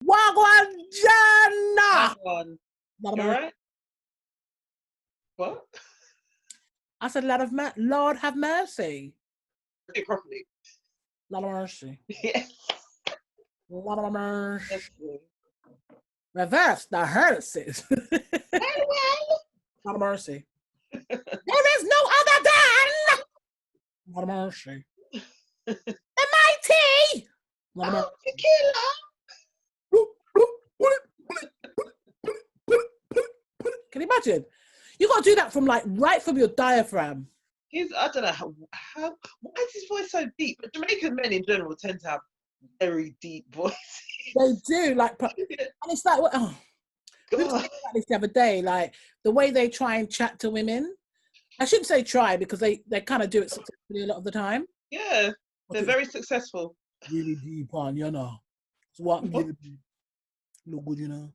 Wagwan Jana. One. You alright? What? I said, Lord have mercy. Say it properly. Lord of mercy. Yes. Lord of mercy. Yes. Reverse the hearses. Well. Lord of mercy. There is no other than Lord of mercy. The mighty Lord of mercy. Tequila. Can you imagine? You got to do that from like right from your diaphragm. I don't know how. Why is his voice so deep? But Jamaican men in general tend to have very deep voices. They do, like, and it's like, oh, we were talking about this the other day, like the way they try and chat to women. I shouldn't say try because they kind of do it successfully a lot of the time. Yeah, they're very successful. Really deep on, you know. So what? Look good, you know.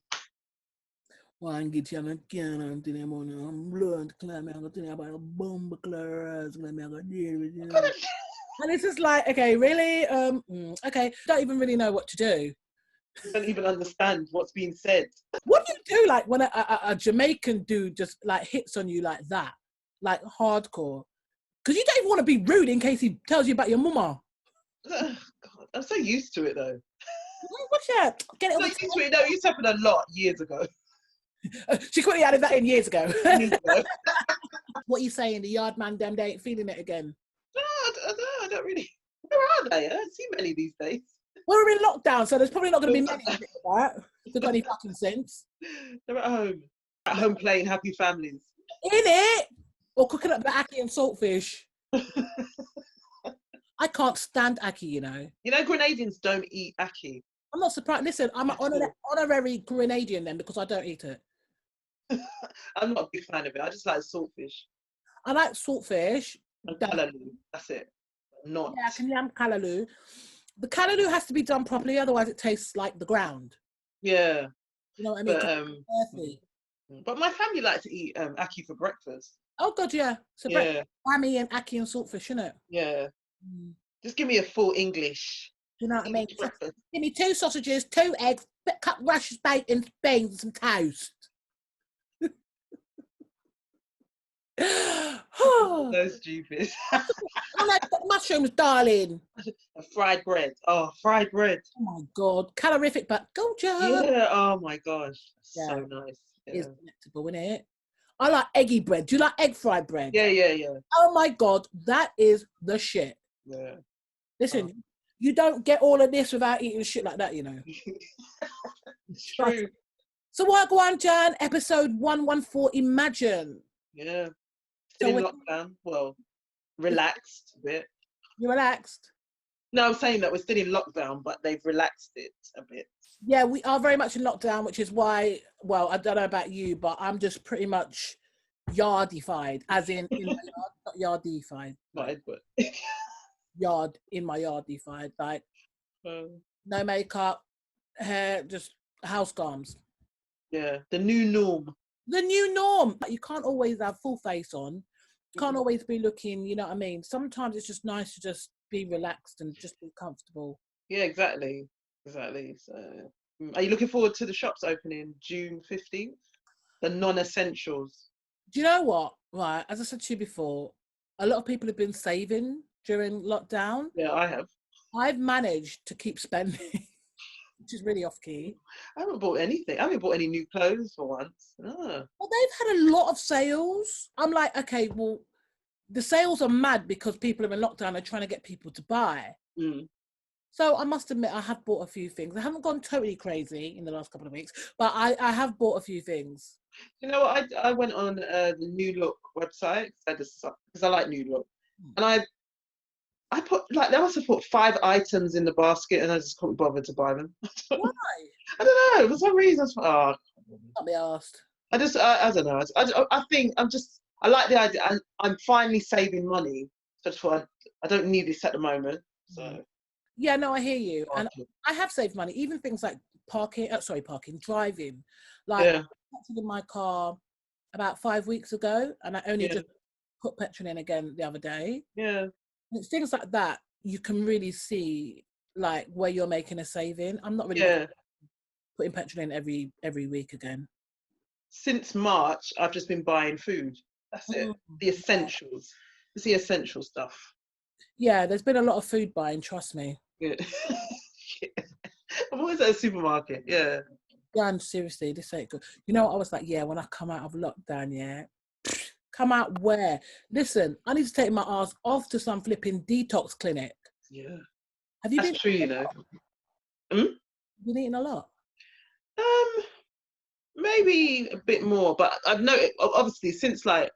One get you on a can and tell them on blood climb out to about a bomb class, let me go deal with you. And it's just like, okay, really? Okay, don't even really know what to do. Don't even understand what's being said. What do you do like when a Jamaican dude just like hits on you like that, like hardcore? Because you don't even want to be rude in case he tells you about your mama. God, I'm so used to it though. What's that? Get it. So used to it. No, it used to happen a lot years ago. She quickly added that in years ago. What are you saying? The yard man them, they ain't feeling it again. No, I don't really. Where are they? I don't see many these days. Well, we're in lockdown, so there's probably not going to be many of that. They've got any fucking sense. They're at home. At home playing happy families. In it! Or cooking up the ackee and saltfish. I can't stand ackee, you know. You know, Grenadians don't eat ackee. I'm not surprised. Listen, I'm an honorary Grenadian then because I don't eat it. I'm not a big fan of it. I just like saltfish. I like saltfish. And callaloo. That's it. Not. Yeah, I can yam callaloo. The callaloo has to be done properly, otherwise it tastes like the ground. Yeah. You know what I mean? But, earthy. But my family like to eat ackee for breakfast. Oh God, yeah. So yeah. Whammy and ackee and saltfish, isn't it? Yeah. Just give me a full English. You know what I mean? Breakfast. Give me 2 sausages, 2 eggs, cut Russian bacon, beans, and some toast. So stupid. I like mushrooms, darling. Fried bread. Oh, fried bread. Oh my God. Calorific but gorgeous. Yeah. Oh my gosh. Yeah. So nice. Yeah. It's delectable, isn't it? I like eggy bread. Do you like egg fried bread? Yeah. Oh my God. That is the shit. Yeah. Listen, you don't get all of this without eating shit like that, you know. It's true. So what, Guan Jan, episode 114, Imagine. Yeah. Still in lockdown. Well, relaxed a bit. You relaxed? No, I'm saying that we're still in lockdown, but they've relaxed it a bit. Yeah, we are very much in lockdown, which is why, well, I don't know about you, but I'm just pretty much yardified, as in my yard, not yardified. Right, but yard, in my yardified, like no makeup, hair, just house garms. Yeah, the new norm. The new norm. You can't always have full face on. You can't always be looking, you know what I mean? Sometimes it's just nice to just be relaxed and just be comfortable. Yeah, exactly. So, are you looking forward to the shops opening June 15th? The non-essentials. Do you know what? Right, as I said to you before, a lot of people have been saving during lockdown. Yeah, I have. I've managed to keep spending. Which is really off key. I haven't bought anything. I haven't bought any new clothes for once. Well, they've had a lot of sales. I'm like, okay, well, the sales are mad because people are in lockdown. They're trying to get people to buy. So I must admit, I have bought a few things. I haven't gone totally crazy in the last couple of weeks, but I have bought a few things. You know what? I went on the New Look website because I like New Look, and I put like they must have put 5 items in the basket, and I just couldn't bother to buy them. Why? I don't know. For some reason, I'll be asked. I don't know. I think I like the idea. I'm finally saving money. So that's why I don't need this at the moment. So yeah, no, I hear you, and I have saved money. Even things like driving. Like I petrol in my car about 5 weeks ago, and I only just put petrol in again the other day. Yeah. And it's things like that you can really see like where you're making a saving. I'm not really putting petrol in every week again. Since March, I've just been buying food. That's it. The essentials. It's the essential stuff. Yeah, there's been a lot of food buying, trust me. Yeah. I'm always at a supermarket. Yeah. Yeah, and seriously, this ain't good. You know what I was like, yeah, when I come out of lockdown, yeah. Come out where? Listen, I need to take my ass off to some flipping detox clinic. Yeah. Have you That's true, you know. Hmm? Been eating a lot? Maybe a bit more, but I've noticed, obviously, since like,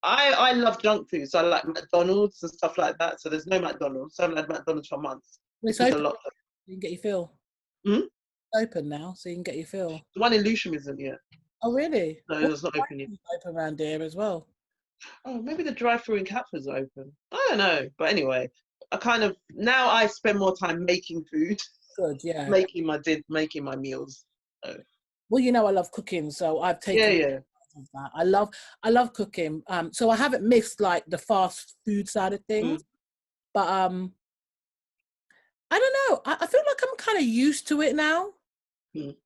I love junk food, so I like McDonald's and stuff like that. So there's no McDonald's. So I haven't had McDonald's for months. It's Because a open. lot. You can get your fill. Hmm? It's open now, so you can get your fill. The one in Lewisham isn't yet. Oh, really? No, it's not open yet. Open around here as well. Oh, maybe the drive-through in Catford's open. I don't know. But anyway, now I spend more time making food. Good, yeah. making my meals. So. Well, you know I love cooking, so I've taken of that. I love cooking. So I haven't missed like the fast food side of things. But I don't know. I feel like I'm kind of used to it now.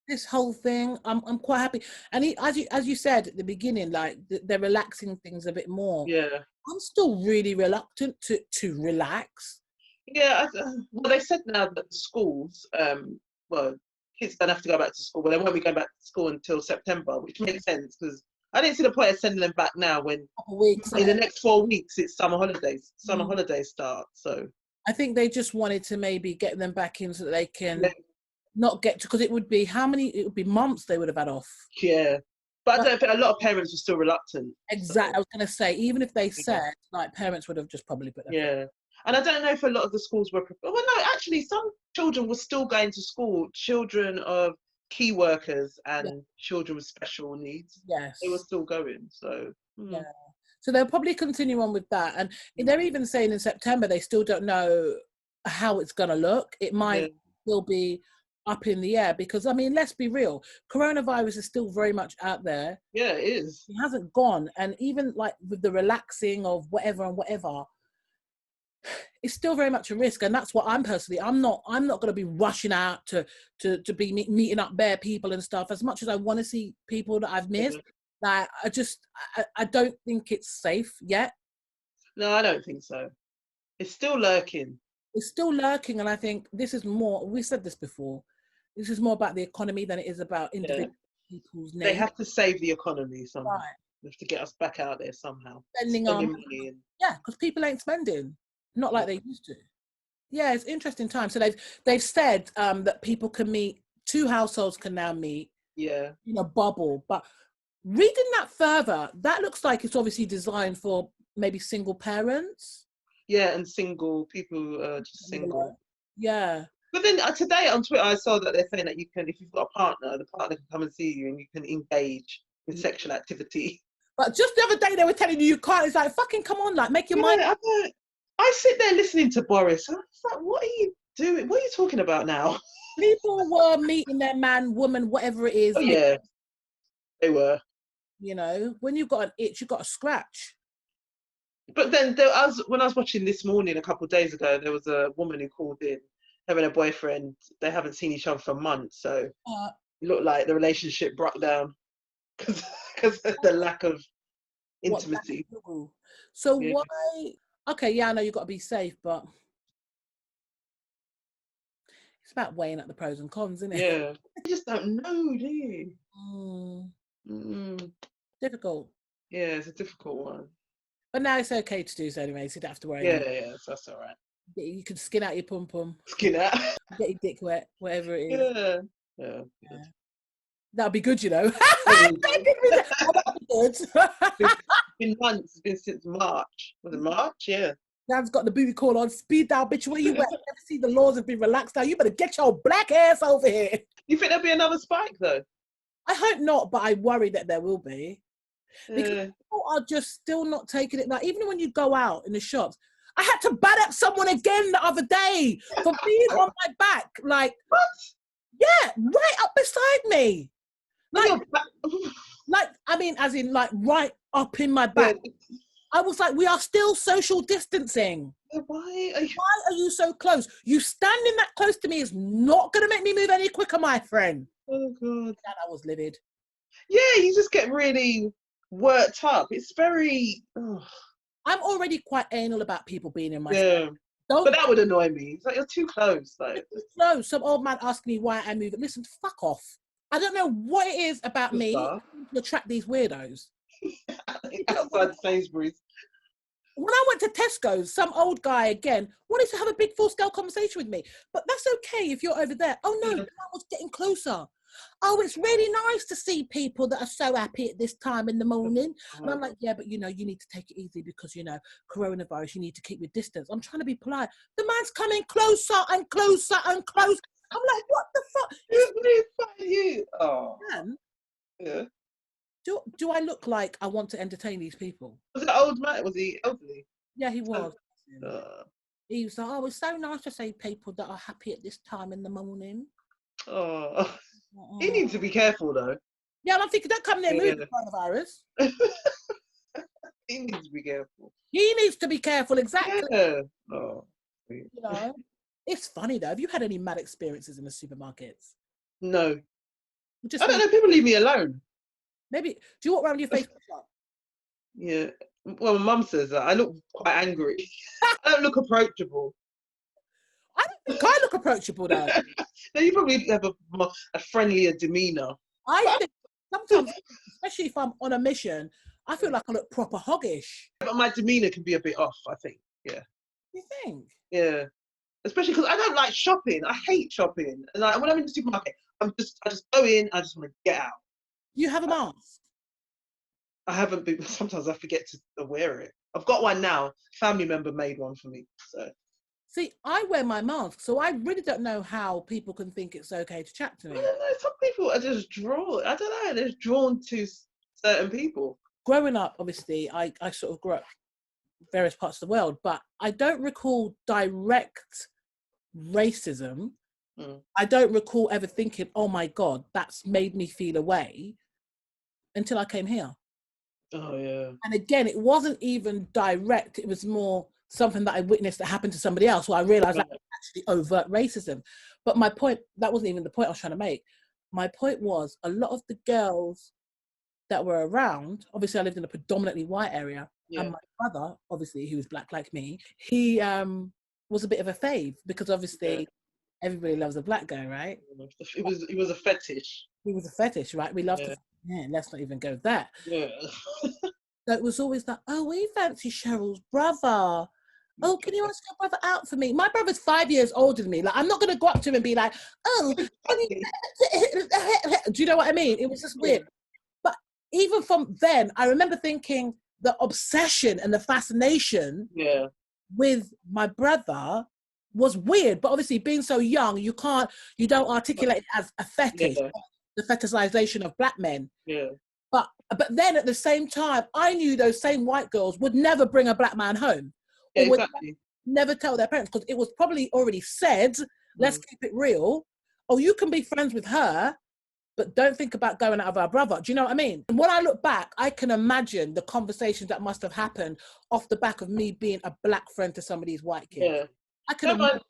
This whole thing, I'm quite happy. And as you said at the beginning, like they're relaxing things a bit more. Yeah. I'm still really reluctant to relax. Yeah. Well, they said now that the schools, kids don't have to go back to school, but they won't be going back to school until September, which makes sense because I didn't see the point of sending them back now when in the next 4 weeks it's summer holidays. Summer holidays start. So I think they just wanted to maybe get them back in so that they can not get to, because it would be months they would have had off. Yeah. But I don't think a lot of parents are still reluctant. Exactly. So. I was going to say, even if they said, like, parents would have just probably put them. Yeah. And I don't know if a lot of the schools were prepared. Well, no, actually, some children were still going to school. Children of key workers and children with special needs. Yes. They were still going. So, yeah. So they'll probably continue on with that. And they're even saying in September, they still don't know how it's going to look. It might still be up in the air because, I mean, let's be real. Coronavirus is still very much out there. Yeah, it is. It hasn't gone. And even like with the relaxing of whatever and whatever, it's still very much a risk. And that's what I'm not going to be rushing out to be meeting up bare people and stuff. As much as I want to see people that I've missed, like I don't think it's safe yet. No, I don't think so. It's still lurking. It's still lurking. And I think this is more, we said this before, this is more about the economy than it is about individual people's needs. They have to save the economy somehow. Right. They have to get us back out there somehow. Spending money. Yeah, because people ain't spending. Not like they used to. Yeah, it's interesting time. So they've said that people can meet, 2 households can now meet in a bubble. But reading that further, that looks like it's obviously designed for maybe single parents. Yeah, and single people, just single. Yeah. But then today on Twitter, I saw that they're saying that you can, if you've got a partner, the partner can come and see you and you can engage in sexual activity. But just the other day, they were telling you can't. It's like, fucking come on, like, make your mind. I sit there listening to Boris. I was like, what are you doing? What are you talking about now? People were meeting their man, woman, whatever it is. Oh, yeah. They were. You know, when you've got an itch, you've got a scratch. But then when I was watching This Morning a couple of days ago, there was a woman who called in, having a boyfriend. They haven't seen each other for months. So it looked like the relationship broke down because of the lack of intimacy. So why... Okay, yeah, I know you've got to be safe, but it's about weighing up the pros and cons, isn't it? Yeah. You just don't know, do you? Difficult. Yeah, it's a difficult one. But now it's okay to do so anyway, so you don't have to worry. Yeah, that's all right. You can skin out your pum-pum. Skin out? Get your dick wet, whatever it is. Yeah. That'd be good, you know. That'd be good. It's been since March. Was it March? Yeah. Dan's got the booty call on. Speed down, bitch. Where you at? Never see the laws have been relaxed now. You better get your black ass over here. You think there'll be another spike though? I hope not, but I worry that there will be. Because people are just still not taking it. Like, even when you go out in the shops, I had to bat at someone again the other day for being on my back. Like, what? Yeah, right up beside me. Like, I mean, as in, like, right up in my back. Yeah. I was like, we are still social distancing. Why are you so close? You standing that close to me is not going to make me move any quicker, my friend. Oh God. I was livid. Yeah, you just get really worked up. It's very. Oh, I'm already quite anal about people being in my space. yeah. But that would annoy me. It's like you're too close. Like, no, some old man asking me why I move. Listen, fuck off. I don't know what it is about me to attract these weirdos. outside Sainsbury's. When I went to Tesco's, some old guy again wanted to have a big full-scale conversation with me. But that's okay if you're over there. Oh no, I was getting closer. Oh, it's really nice to see people that are so happy at this time in the morning. And I'm like, yeah, but you need to take it easy because, coronavirus, you need to keep your distance. I'm trying to be polite. The man's coming closer and closer and closer. I'm like, what the fuck? You. Oh. Man, yeah. Do I look like I want to entertain these people? Was it an old man? Was he elderly? Yeah, he was. He was like, oh, it's so nice to see people that are happy at this time in the morning. Oh. He needs to be careful though. Yeah, I'm thinking, don't come near me with coronavirus. He needs to be careful. He needs to be careful, exactly. Yeah. Oh. It's funny though. Have you had any mad experiences in the supermarkets? No. I don't know. People leave me alone. Maybe. Do you walk around with your face? Yeah. Well, my mum says that. I look quite angry. I don't look approachable. I don't think I look approachable though. No, you probably have a friendlier demeanour. I think sometimes, especially if I'm on a mission, I feel like I look proper hoggish. But my demeanour can be a bit off, I think. Yeah. You think? Yeah. Especially because I don't like shopping. I hate shopping. And like, when I'm in the supermarket, I just go in, I just want to get out. You have a mask? I haven't been, sometimes I forget to wear it. I've got one now. Family member made one for me. So. See, I wear my mask, so I really don't know how people can think it's okay to chat to me. I don't know, some people are just drawn. I don't know, they're drawn to certain people. Growing up, obviously, I sort of grew up various parts of the world, but I don't recall direct racism. I don't recall ever thinking, oh my God, that's made me feel a way until I came here. Oh, yeah. And again, it wasn't even direct. It was more something that I witnessed that happened to somebody else where I realized that was actually overt racism. But my point, that wasn't even the point I was trying to make. My point was a lot of the girls that were around, obviously I lived in a predominantly white area, and my brother, obviously, who was black like me, he was a bit of a fave because obviously everybody loves a black guy, right? It was a fetish. He was a fetish, right? We loved let's not even go that. Yeah. So it was always like, oh, we fancy Cheryl's brother. Oh, can you ask your brother out for me? My brother's 5 years older than me. Like, I'm not going to go up to him and be like, oh, do you know what I mean? It was just weird. But even from then, I remember thinking the obsession and the fascination with my brother was weird. But obviously, being so young, you don't articulate it as a fetish, the fetishization of black men. Yeah. But then at the same time, I knew those same white girls would never bring a black man home. Yeah, exactly. Never tell their parents, because it was probably already said, let's keep it real. Oh, you can be friends with her, but don't think about going out with our brother. Do you know what I mean? And when I look back, I can imagine the conversations that must have happened off the back of me being a black friend to some of these white kids. Yeah. I can imagine.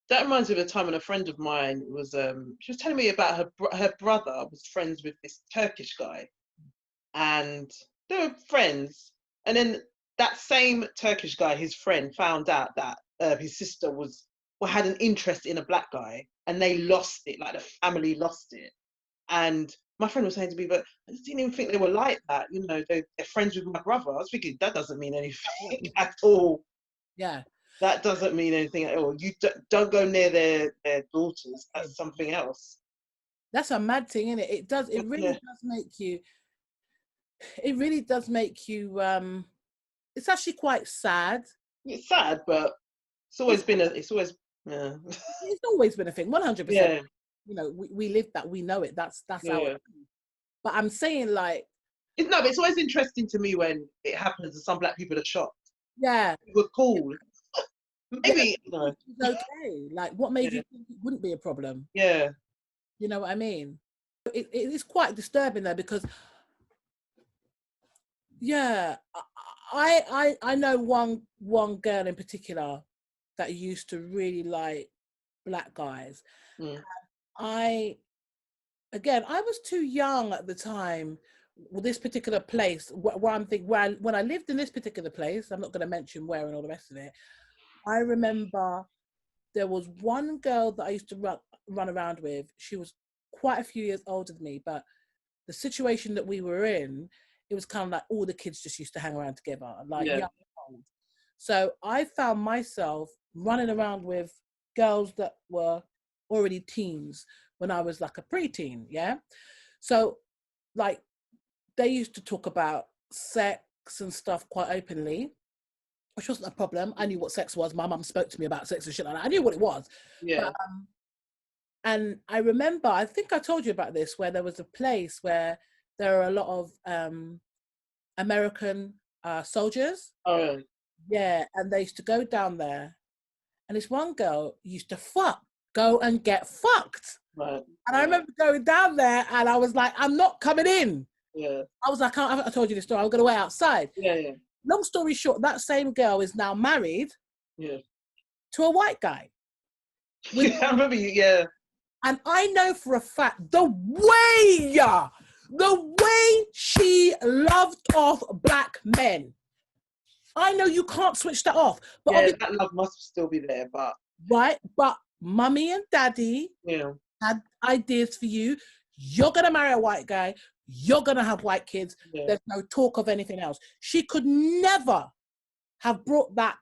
That reminds me of a time when a friend of mine was, she was telling me about her brother was friends with this Turkish guy. And they were friends. And then that same Turkish guy, his friend, found out that his sister had an interest in a black guy, and they lost it. Like the family lost it. And my friend was saying to me, but I just didn't even think they were like that. You know, they're friends with my brother. I was thinking that doesn't mean anything at all. Yeah. That doesn't mean anything at all. You don't go near their daughters. That's something else. That's a mad thing, isn't it? It does. It really does make you. It really does make you. It's actually quite sad. It's sad, but it's always been a. It's always. Yeah. It's always been a thing. 100%. Yeah. You know, we live that. We know it. That's our. But I'm saying like. But it's always interesting to me when it happens and some black people are shocked. Yeah. We're cool. Maybe it's okay. Like, what made you think it wouldn't be a problem? Yeah. You know what I mean? It is quite disturbing though, because I know one girl in particular that used to really like black guys. I again, I was too young at the time. With this particular place, where I'm thinking, when I lived in this particular place, I'm not going to mention where and all the rest of it. I remember there was one girl that I used to run around with. She was quite a few years older than me, but the situation that we were in, it was kind of like all the kids just used to hang around together, like young and old. So I found myself running around with girls that were already teens when I was like a preteen, yeah? So like they used to talk about sex and stuff quite openly, which wasn't a problem. I knew what sex was. My mum spoke to me about sex and shit like that. I knew what it was. Yeah. But, and I remember, I think I told you about this, where there was a place where there are a lot of American soldiers. Oh, yeah. Yeah, and they used to go down there. And this one girl used to go and get fucked. Right. And I remember going down there and I was like, I'm not coming in. Yeah. I was like, I told you this story. I'm going to wait outside. Yeah, yeah. Long story short, that same girl is now married to a white guy. I remember you, yeah. And I know for a fact the way she loved off black men. I know you can't switch that off. But yeah, that love must still be there, but... Right, but mummy and daddy had ideas for you. You're going to marry a white guy. You're going to have white kids. Yeah. There's no talk of anything else. She could never have brought that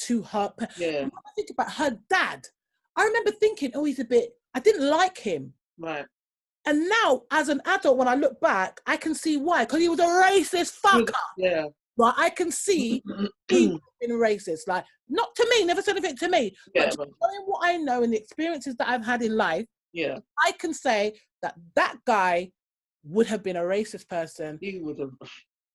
to her. Yeah. When I think about her dad, I remember thinking, oh, I didn't like him. Right. And now, as an adult, when I look back, I can see why. Because he was a racist fucker. Yeah. But I can see he's been racist. Like, not to me, never said anything to me. Yeah, but knowing what I know and the experiences that I've had in life, I can say that that guy would have been a racist person. He would have.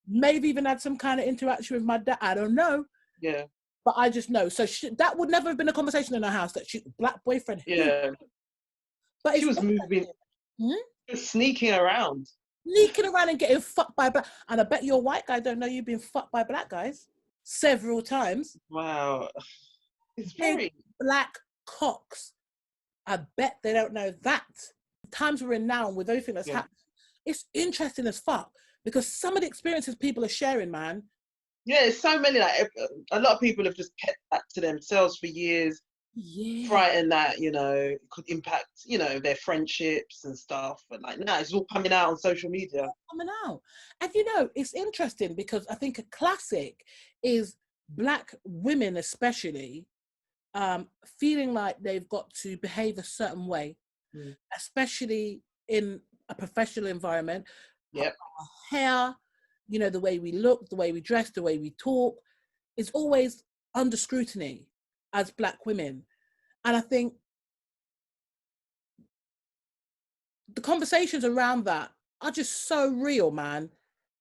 Maybe even had some kind of interaction with my dad. I don't know. Yeah. But I just know. So that would never have been a conversation in our house, that black boyfriend. Yeah. But she was moving, sneaking around. Sneaking around and getting fucked by black. And I bet your white guy don't know you've been fucked by black guys several times. Wow. It's very... Black cocks. I bet they don't know that. The times we're in now with everything that's happening, it's interesting as fuck, because some of the experiences people are sharing, man. Yeah, it's so many. Like, a lot of people have just kept that to themselves for years. Yeah. Frightened that, it could impact, their friendships and stuff. But like now it's all coming out on social media. Coming out. And it's interesting because I think a classic is black women especially feeling like they've got to behave a certain way, especially in a professional environment. Yep. Our hair, the way we look, the way we dress, the way we talk is always under scrutiny as black women. And I think the conversations around that are just so real, man.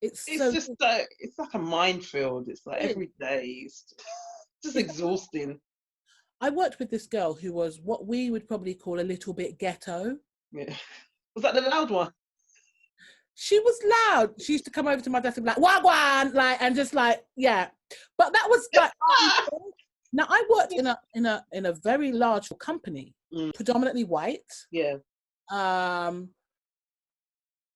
It's just like, it's like a minefield. It's like every day, it's just exhausting. I worked with this girl who was what we would probably call a little bit ghetto. Yeah. Was that the loud one? She was loud. She used to come over to my desk and be like, wagwan, like, and just like, yeah. But that was like, now I worked in a very large company, predominantly white. Yeah.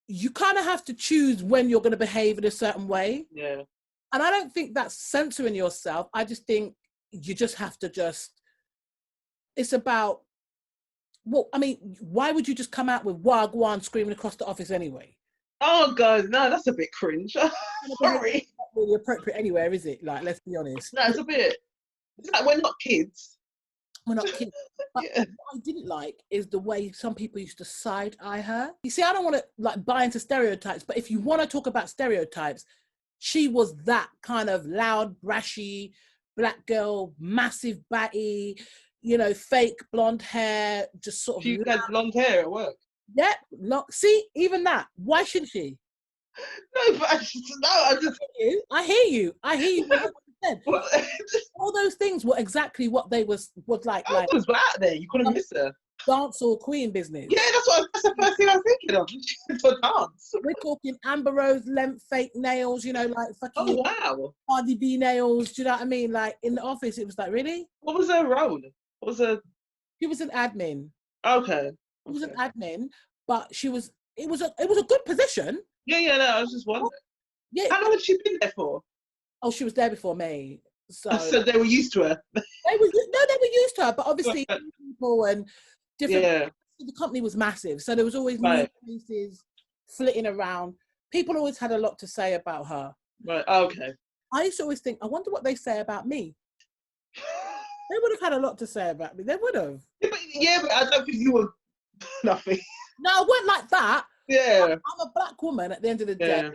You kind of have to choose when you're going to behave in a certain way. Yeah. And I don't think that's censoring yourself. I just think you just have to it's about, well, I mean, why would you just come out with wagwan screaming across the office anyway? Oh God, no, that's a bit cringe. Sorry. It's not really appropriate anywhere, is it? Like, let's be honest. No, it's a bit. It's like we're not kids. We're not kids. But what I didn't like is the way some people used to side-eye her. You see, I don't want to like buy into stereotypes, but if you want to talk about stereotypes, she was that kind of loud, brashy black girl, massive batty, fake blonde hair, just sort of. She had blonde hair at work. Yep. See, even that. Why shouldn't she? No, but I hear you. 100%. All those things were exactly what they was like. I was out there. You couldn't miss her. Dancehall queen business. Yeah, that's the first thing I was thinking of. To dance. We're talking Amber Rose length fake nails, like fucking. Oh wow. Cardi B nails. Do you know what I mean? Like in the office, it was like, really? What was her role? She was an admin. Okay. She was an admin, but she was it was a good position. Yeah, no, I was just wondering. Yeah. How long had she been there for? Oh, she was there before me. So, So they were used to her. they were used to her, but obviously people and different. Yeah. The company was massive, so there was always Right. new faces flitting around. People always had a lot to say about her. Right. Okay. I used to always think, I wonder what they say about me. They would have had a lot to say about me. They would have. Yeah, but I don't think you were nothing. No, I wasn't like that. Yeah. I'm a black woman at the end of the day.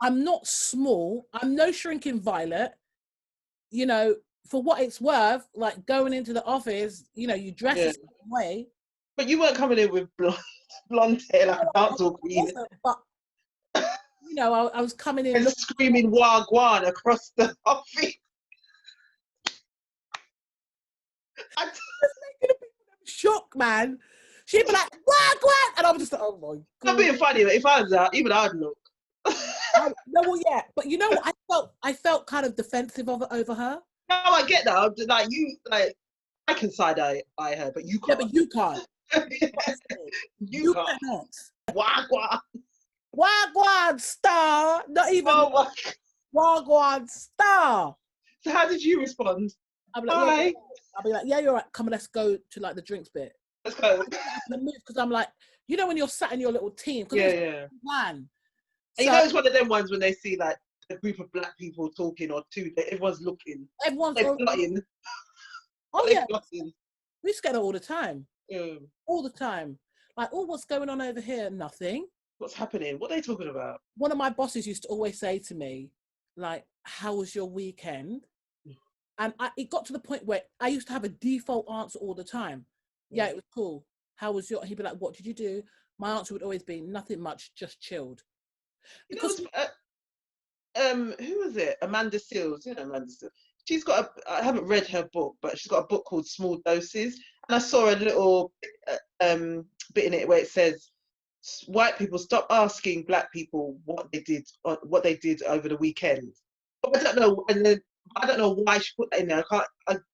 I'm not small. I'm no shrinking violet. You know, for what it's worth, like going into the office, you know, you dress a certain way. But you weren't coming in with blonde hair like a dancehall queen. But, you know, I was coming in and screaming wagwan across the office. I just making people shock, man. She'd be like, wagwan! And I was just like, oh my God. I'm being funny, but if I was out, even I'd look. No, well, yeah. But you know what? I felt kind of defensive over her. No, I get that. I'm just, like, I can side-eye her, but you can't. Yeah, but you can't. you can't. Wagwan. Wagwan star. Not even Wagwan star. So how did you respond? I'll be like, hi. Yeah, I'll be like, yeah, you're right. Come on, let's go to like the drinks bit. Let's go. Because I'm like, you know, when you're sat in your little team. Yeah. Man. And you know, it's one of them ones when they see like a group of black people talking or two, everyone's looking. Everyone's plotting. Oh yeah. Plotting. We just get it all the time. Yeah. All the time. Like, oh, what's going on over here? Nothing. What's happening? What are they talking about? One of my bosses used to always say to me, like, how was your weekend? And it got to the point where I used to have a default answer all the time. Yeah, it was cool. How was your... He'd be like, what did you do? My answer would always be, nothing much, just chilled. Because... who was it? Amanda Seals. You know Amanda Seals. She's got I haven't read her book, but she's got a book called Small Doses. And I saw a little bit in it where it says, white people, stop asking black people what they did over the weekend. But I don't know, and then I don't know why she put that in there. I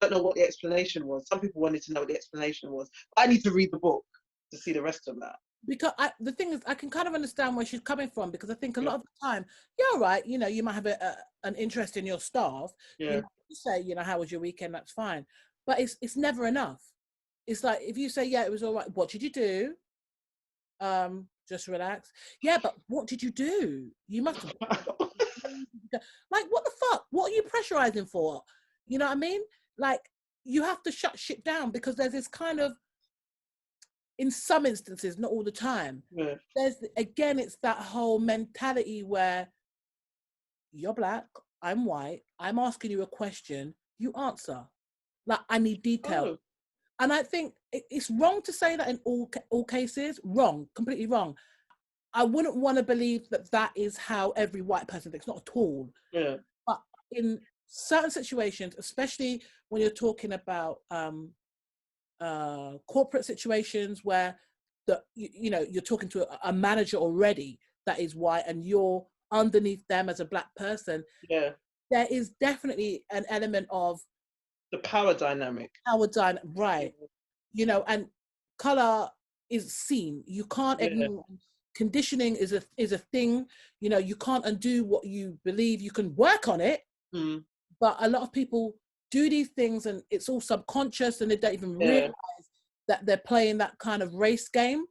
don't know what the explanation was. Some people wanted to know what the explanation was. I need to read the book to see the rest of that. Because the thing is, I can kind of understand where she's coming from, because I think a lot of the time, you're right, you know, you might have an interest in your staff. Yeah. You might say, you know, how was your weekend? That's fine. But it's never enough. It's like, if you say, yeah, it was all right. What did you do? Just relax. Yeah, but what did you do? You must have... Like, what the fuck? What are you pressurizing for? You know what I mean? Like, you have to shut shit down, because there's this kind of, in some instances, not all the time, it's that whole mentality where you're black, I'm white, I'm asking you a question, you answer. Like, I need detail. Oh. And I think it's wrong to say that in all cases. Wrong, completely wrong. I wouldn't want to believe that is how every white person thinks, not at all. Yeah. But in certain situations, especially when you're talking about corporate situations where you know, you're talking to a manager already that is white and you're underneath them as a black person, there is definitely an element of the power dynamic. Right. You know, and color is seen. You can't ignore. Conditioning is a thing. You know, you can't undo what you believe. You can work on it, but a lot of people do these things and it's all subconscious, and they don't even realize that they're playing that kind of race game.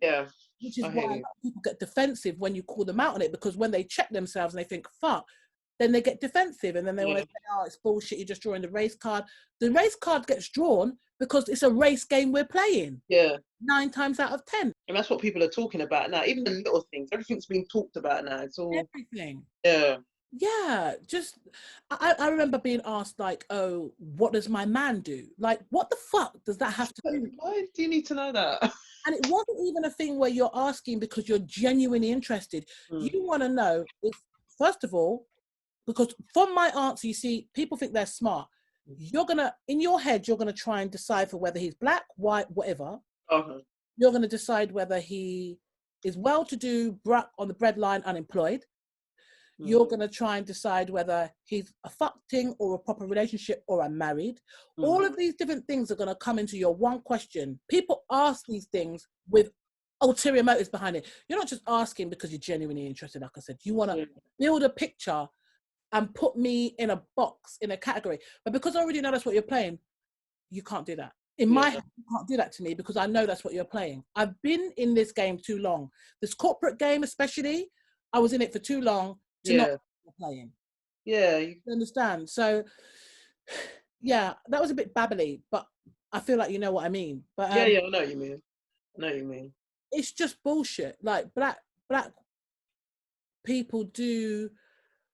Yeah. Which is why a lot of people get defensive when you call them out on it, because when they check themselves and they think, fuck, then they get defensive, and then they want to say, oh, it's bullshit, you're just drawing the race card. The race card gets drawn because it's a race game we're playing. Yeah. 9 times out of 10. And that's what people are talking about now. Even the little things, everything's being talked about now. It's all... Everything. Yeah. Yeah, just, I remember being asked, like, oh, what does my man do? Like, what the fuck does that have to do? Why do you need to know that? And it wasn't even a thing where you're asking because you're genuinely interested. You want to know if, first of all, because from my answer, you see, people think they're smart. You're going to, in your head, you're going to try and decipher whether he's black, white, whatever. You're going to decide whether he is well-to-do, on the breadline, unemployed. You're going to try and decide whether he's a fucking or a proper relationship or a married. All of these different things are going to come into your one question. People ask these things with ulterior motives behind it. You're not just asking because you're genuinely interested, like I said. You want to build a picture and put me in a box, in a category. But because I already know that's what you're playing, you can't do that. In my head, you can't do that to me because I know that's what you're playing. I've been in this game too long. This corporate game especially, I was in it for too long to not be playing. Yeah. You understand? So, yeah, that was a bit babbly, but I feel like you know what I mean. But I know what you mean. I know what you mean. It's just bullshit. Like black people do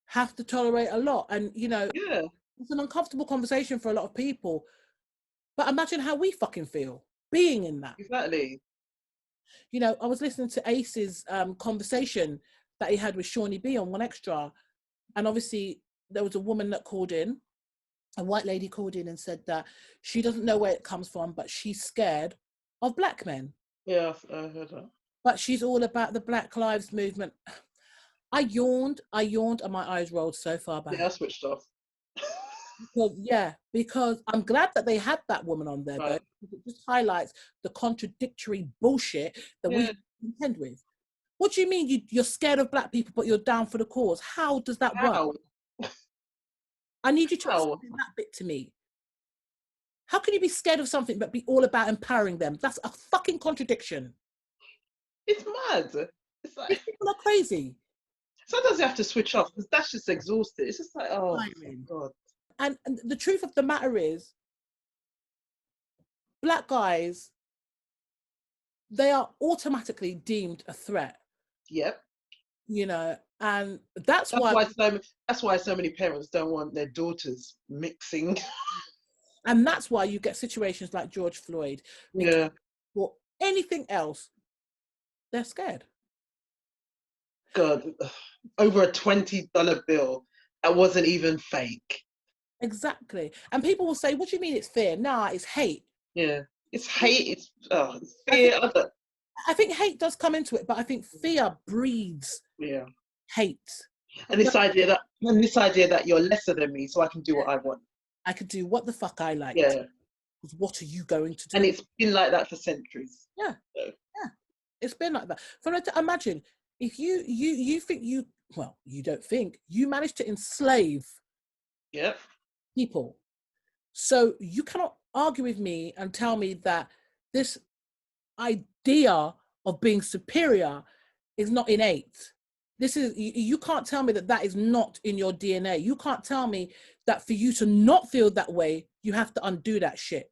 have to tolerate a lot, and you know, it's an uncomfortable conversation for a lot of people. But imagine how we fucking feel being in that. Exactly. You know, I was listening to Ace's conversation that he had with Shawnee B on One Extra, and obviously there was a woman that called in, a white lady called in and said that she doesn't know where it comes from, but she's scared of black men. Yeah, I heard that. But she's all about the Black Lives Movement. I yawned, and my eyes rolled so far back. Yeah, I switched off. Because I'm glad that they had that woman on there, though. It just highlights the contradictory bullshit that we contend with. What do you mean you're scared of black people, but you're down for the cause? How does that work? I need you to explain that bit to me. How can you be scared of something but be all about empowering them? That's a fucking contradiction. It's mad. It's like, these people are crazy. Sometimes you have to switch off because that's just exhausted. It's just like, oh God. And the truth of the matter is, black guys, they are automatically deemed a threat. Yep. You know, and that's why so many parents don't want their daughters mixing. And that's why you get situations like George Floyd. Yeah. Or anything else, they're scared. God, over a $20 bill that wasn't even fake. Exactly. And people will say, what do you mean it's fear? Nah, it's hate. Yeah. It's hate. It's fear. I think hate does come into it, but I think fear breeds hate. And this idea that you're lesser than me, so I can do what I want. I could do what the fuck I like. Yeah. What are you going to do? And it's been like that for centuries. Yeah. So. Yeah. It's been like that. Imagine if you think you don't think, you managed to enslave people. So you cannot argue with me and tell me that this idea of being superior is not innate. You can't tell me that is not in your DNA. You can't tell me that for you to not feel that way, you have to undo that shit.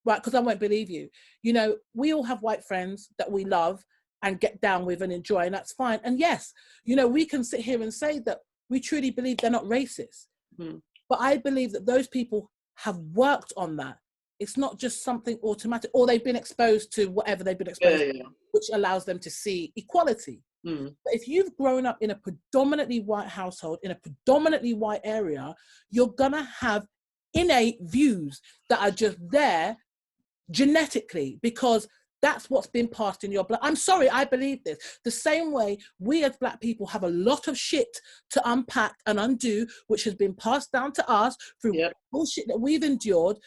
Right? Because I won't believe you. You know, we all have white friends that we love and get down with and enjoy, and that's fine. And yes, you know, we can sit here and say that we truly believe they're not racist. But I believe that those people have worked on that. It's not just something automatic, or they've been exposed to whatever they've been exposed to, which allows them to see equality. But if you've grown up in a predominantly white household, in a predominantly white area, you're gonna have innate views that are just there genetically, because that's what's been passed in your blood. I'm sorry, I believe this. The same way we as black people have a lot of shit to unpack and undo, which has been passed down to us through bullshit that we've endured.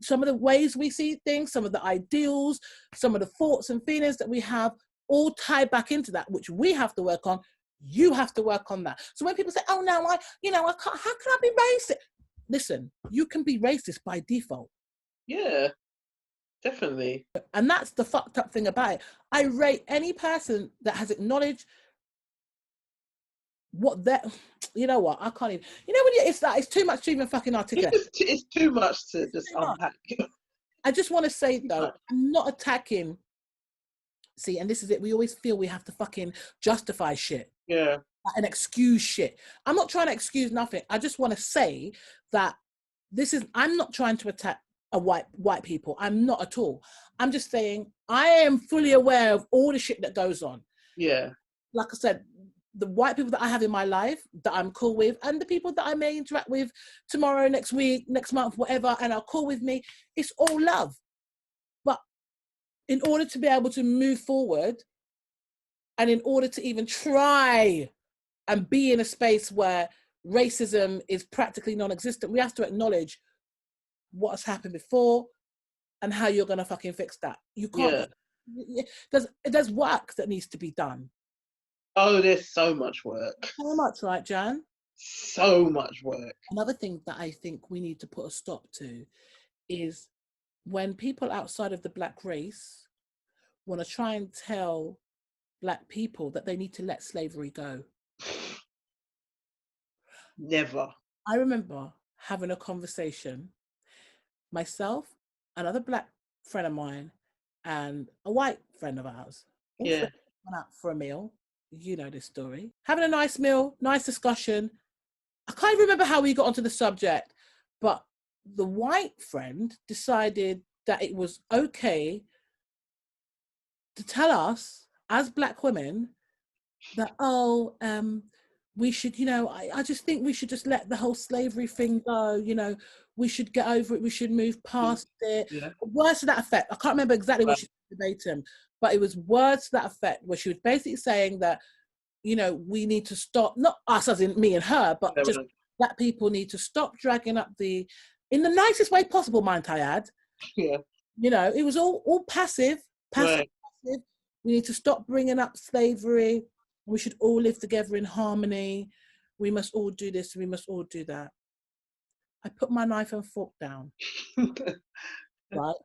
Some of the ways we see things, some of the ideals, some of the thoughts and feelings that we have, all tie back into that, which we have to work on. You have to work on that. So when people say, oh no, I can't, how can I be racist? Listen, you can be racist by default. Yeah, definitely. And that's the fucked up thing about it. I rate any person that has acknowledged what that, you know what, I can't even, you know, when it's too much to even fucking articulate. It's too much to just unpack. I just want to say though, I'm not attacking. See, and this is it. We always feel we have to fucking justify shit. Yeah. And excuse shit. I'm not trying to excuse nothing. I just want to say that I'm not trying to attack white people. I'm not at all. I'm just saying I am fully aware of all the shit that goes on. Yeah. Like I said, the white people that I have in my life that I'm cool with, and the people that I may interact with tomorrow, next week, next month, whatever, and are cool with me, it's all love. But in order to be able to move forward, and in order to even try and be in a space where racism is practically non-existent, we have to acknowledge what has happened before and how you're going to fucking fix that. You can't There's work that needs to be done. Oh, there's so much work. So much, right, Jan? So much work. Another thing that I think we need to put a stop to is when people outside of the Black race want to try and tell Black people that they need to let slavery go. Never. I remember having a conversation, myself, another Black friend of mine, and a white friend of ours. All Yeah. went out for a meal. You know this story. Having a nice meal, nice discussion. I can't remember how we got onto the subject, but the white friend decided that it was okay to tell us as Black women that, we should, I just think we should just let the whole slavery thing go, we should get over it, we should move past it. Yeah. Words to that effect. I can't remember exactly what she said verbatim, but it was words to that effect where she was basically saying that, we need to stop, not us as in me and her, but just Black people need to stop dragging up in the nicest way possible, might I add. Yeah. It was all passive. Right. We need to stop bringing up slavery. We should all live together in harmony. We must all do this. We must all do that. I put my knife and fork down. Right?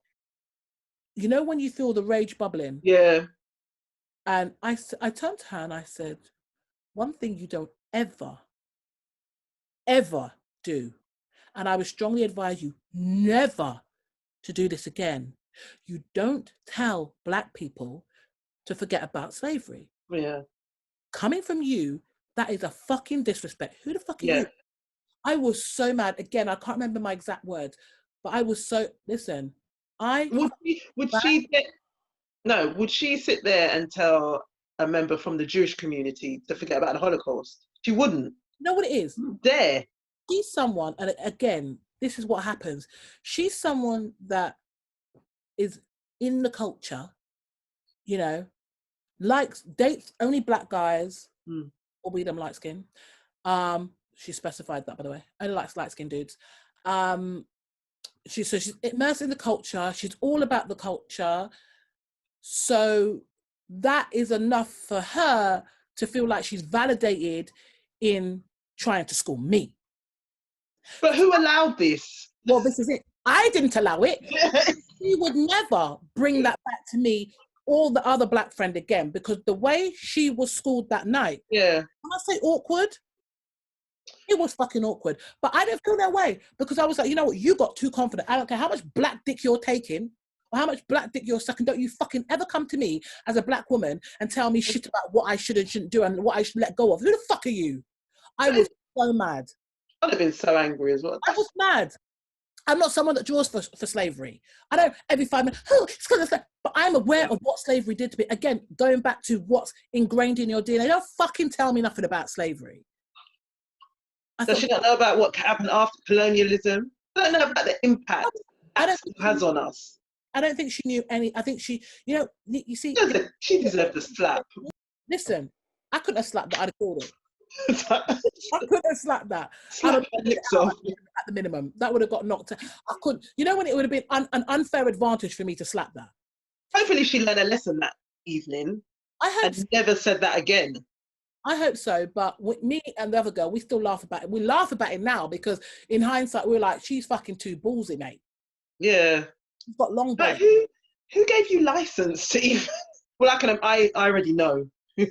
When you feel the rage bubbling? Yeah. And I turned to her and I said, one thing you don't ever do, and I would strongly advise you never to do this again. You don't tell Black people to forget about slavery. Yeah. Coming from you, that is a fucking disrespect. Who the fuck are you? I was so mad. Again, I can't remember my exact words, but I was so, listen, would she sit there and tell a member from the Jewish community to forget about the Holocaust? She wouldn't. You know what it is? There. She's someone, and again, this is what happens. She's someone that is in the culture, dates only Black guys, or be them light skin. She specified that, by the way. Only likes light skinned dudes. She's immersed in the culture. She's all about the culture. So that is enough for her to feel like she's validated in trying to school me. But who allowed this? Well, this is it. I didn't allow it. She would never bring that back to me or the other Black friend again, because the way she was schooled that night, when I say awkward, it was fucking awkward. But I didn't feel that way, because I was like, you know what, you got too confident. I don't care how much Black dick you're taking or how much Black dick you're sucking. Don't you fucking ever come to me as a Black woman and tell me shit about what I should and shouldn't do and what I should let go of. Who the fuck are you? I was so mad. I'd have been so angry as well. I was mad. I'm not someone that draws for slavery. I don't every 5 minutes, it's because of but I'm aware of what slavery did to me. Again, going back to what's ingrained in your DNA. Don't fucking tell me nothing about slavery. Does she not know about what happened after colonialism? I don't know about the impact it has on us. I don't think she knew any. I think she, you see. She deserved a slap. Listen, I couldn't have slapped that. I'd have called it. I couldn't have slapped that. At the minimum, that would have got knocked. I couldn't. When it would have been an unfair advantage for me to slap that. Hopefully, she learned a lesson that evening. I hope. And never said that again. I hope so, but with me and the other girl, we still laugh about it. We laugh about it now because in hindsight, we're like, she's fucking too ballsy, mate. Yeah. She's got long balls. But who gave you license to even? Well, I already know. Yeah,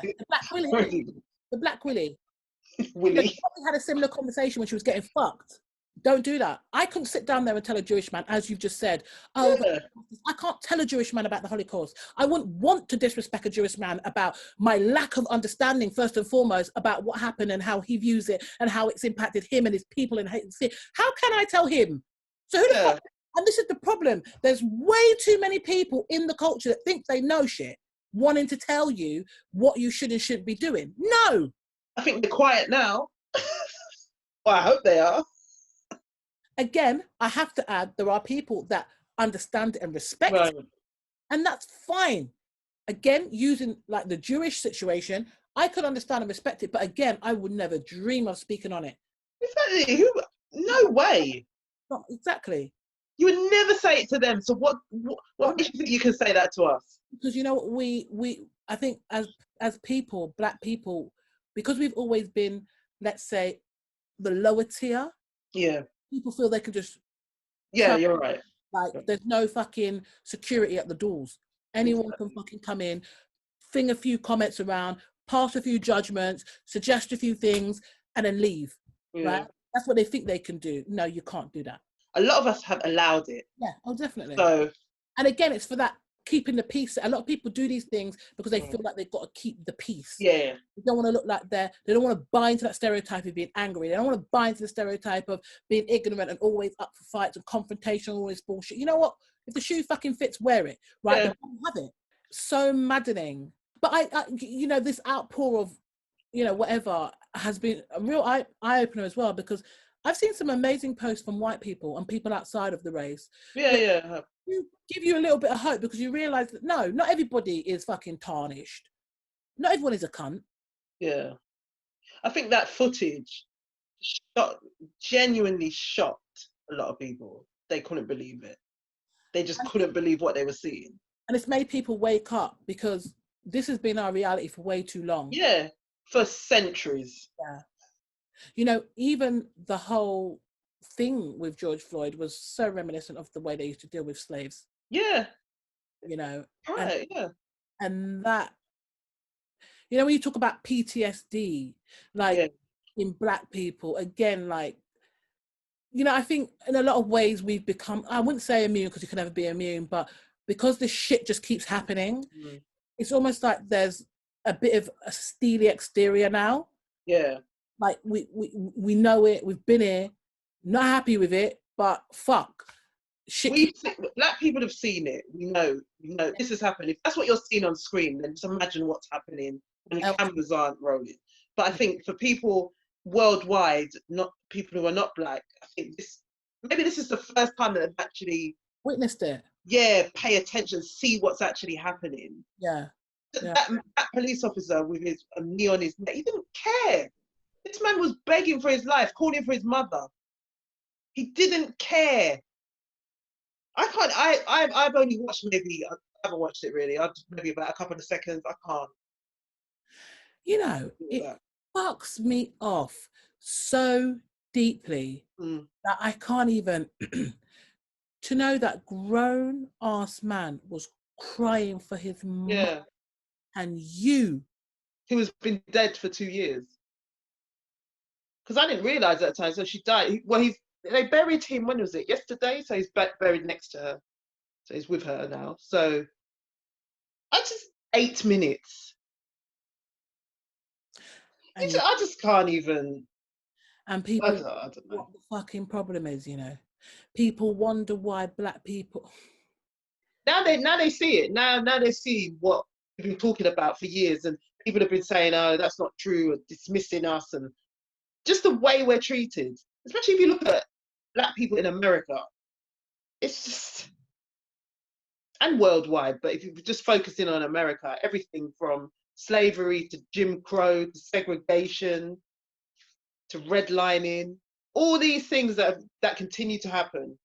the Black Willie. The Black Willie. Willie. She probably had a similar conversation when she was getting fucked. Don't do that. I couldn't sit down there and tell a Jewish man, as you've just said, I can't tell a Jewish man about the Holocaust. I wouldn't want to disrespect a Jewish man about my lack of understanding, first and foremost, about what happened and how he views it and how it's impacted him and his people. And how can I tell him? So who the fuck? And this is the problem. There's way too many people in the culture that think they know shit, wanting to tell you what you should and shouldn't be doing. No. I think they're quiet now. Well, I hope they are. Again, I have to add, there are people that understand and respect it, and that's fine. Again, using like the Jewish situation, I could understand and respect it, but again, I would never dream of speaking on it. Exactly. No way. Not exactly. You would never say it to them. So what makes you think you can say that to us? Because you know what, I think as people, black people, because we've always been, let's say, the lower tier. Yeah. People feel they can just. Yeah, you're right. Like there's no fucking security at the doors. Anyone can fucking come in, fling a few comments around, pass a few judgments, suggest a few things, and then leave. Yeah. Right? That's what they think they can do. No, you can't do that. A lot of us have allowed it. Yeah, oh, definitely. So, and again, it's for that keeping the peace. A lot of people do these things because they feel like they've got to keep the peace. Yeah. They don't want to look like they don't want to buy into that stereotype of being angry. They don't want to buy into the stereotype of being ignorant and always up for fights and confrontation, all this bullshit. You know what? If the shoe fucking fits, wear it, right? Yeah. But don't have it. So maddening. But I, you know, this outpour of, you know, whatever has been a real eye-opener as well, because I've seen some amazing posts from white people and people outside of the race. Yeah. Give you a little bit of hope, because you realise that no, not everybody is fucking tarnished. Not everyone is a cunt. Yeah. I think that footage genuinely shocked a lot of people. They couldn't believe it. They just couldn't believe what they were seeing. And it's made people wake up, because this has been our reality for way too long. Yeah, for centuries. Yeah. You know, even the whole thing with George Floyd was so reminiscent of the way they used to deal with slaves. Yeah. You know. Right, yeah. And that, you know, when you talk about PTSD, like in black people, again, like, you know, I think in a lot of ways we've become, I wouldn't say immune because you can never be immune, but because this shit just keeps happening, it's almost like there's a bit of a steely exterior now. Yeah. Like we know it, we've been here, not happy with it, but fuck. Black people have seen it. We know this has happened. If that's what you're seeing on screen, then just imagine what's happening when the cameras aren't rolling. But I think for people worldwide, not people who are not black, I think maybe this is the first time that they've actually witnessed it. Yeah, pay attention, see what's actually happening. Yeah. That police officer with his knee on his neck, he didn't care. This man was begging for his life, calling for his mother. He didn't care. I've only watched I haven't watched it really. I've maybe about a couple of seconds. I can't. You know, it fucks me off so deeply that I can't even, to know that grown ass man was crying for his mother, and he was been dead for 2 years. Because I didn't realise at the time, so she died. They buried him, when was it? Yesterday? So he's buried next to her. So he's with her now. So I just 8 minutes. I just can't even. And people, I don't know what the fucking problem is, you know. People wonder why black people. Now they see it. Now they see what we've been talking about for years, and people have been saying, "Oh, that's not true," and dismissing us, and just the way we're treated. Especially if you look at black people in America, it's just, and worldwide. But if you're just focusing on America, everything from slavery to Jim Crow to segregation to redlining, all these things that continue to happen.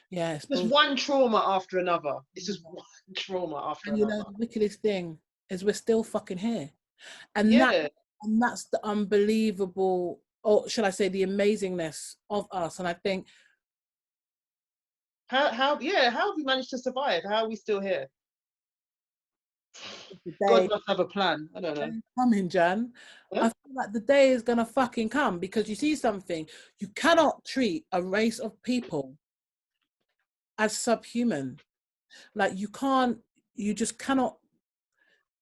Yeah, there's one trauma after another. It's just one trauma after another. You know, the wickedest thing is we're still fucking here, and that's the unbelievable, or should I say, the amazingness of us. And I think, how have we managed to survive? How are we still here? God must have a plan. I don't know. Coming, Jan. I feel like the day is gonna fucking come, because you see something. You cannot treat a race of people as subhuman. Like you just cannot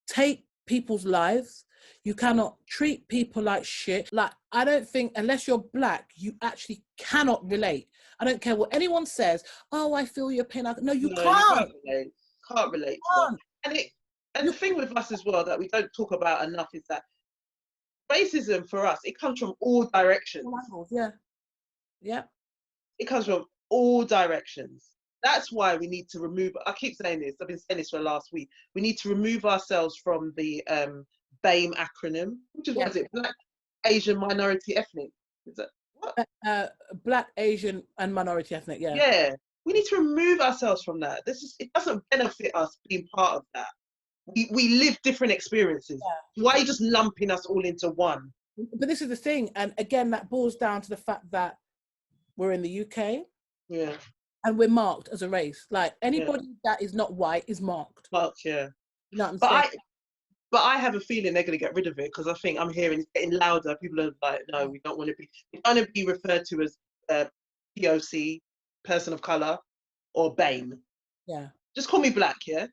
take people's lives. You cannot treat people like shit. Like, I don't think, unless you're black, you actually cannot relate. I don't care what anyone says. Oh, I feel your pain. No, you can't. Can't relate to that. And the thing with us as well that we don't talk about enough is that racism for us, it comes from all directions. Yeah. It comes from all directions. That's why we need to remove, I keep saying this, I've been saying this for the last week, we need to remove ourselves from the BAME acronym, which is, what is it? Black, Asian, Minority, Ethnic. Is that? Black, Asian, and minority ethnic. Yeah. Yeah, we need to remove ourselves from that. It doesn't benefit us being part of that. We live different experiences. Yeah. Why are you just lumping us all into one? But this is the thing, and again, that boils down to the fact that we're in the UK. Yeah. And we're marked as a race. Like anybody that is not white is marked. Marked, yeah. You know what I'm saying? But I have a feeling they're going to get rid of it, because I think I'm hearing it's getting louder. People are like, no, we don't want to be referred to as POC, person of color, or BAME. Yeah. Just call me black, yeah?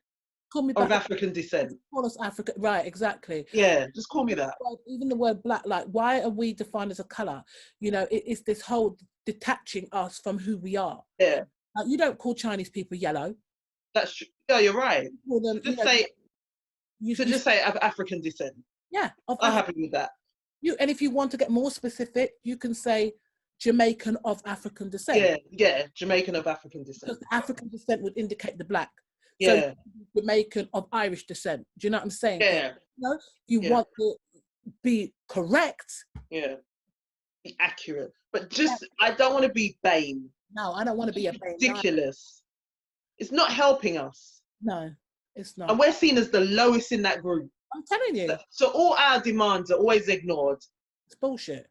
Call me or black. of African descent. Call us African, right? Exactly. Yeah, just call me that. Even the word black, like, why are we defined as a color? You know, it's this whole detaching us from who we are. Yeah. Like, you don't call Chinese people yellow. That's true. Yeah, you're right. Them, just say of African descent. Yeah, I'm happy with that. And if you want to get more specific, you can say Jamaican of African descent. Yeah, Jamaican of African descent. Because the African descent would indicate the black. Yeah. So Jamaican of Irish descent. Do you know what I'm saying? Yeah. You want to be correct. Yeah. Be accurate. But I don't want to be BAME. No, I don't want to be a BAME. Ridiculous. It's not helping us. No, it's not. And we're seen as the lowest in that group. I'm telling you. So all our demands are always ignored. It's bullshit.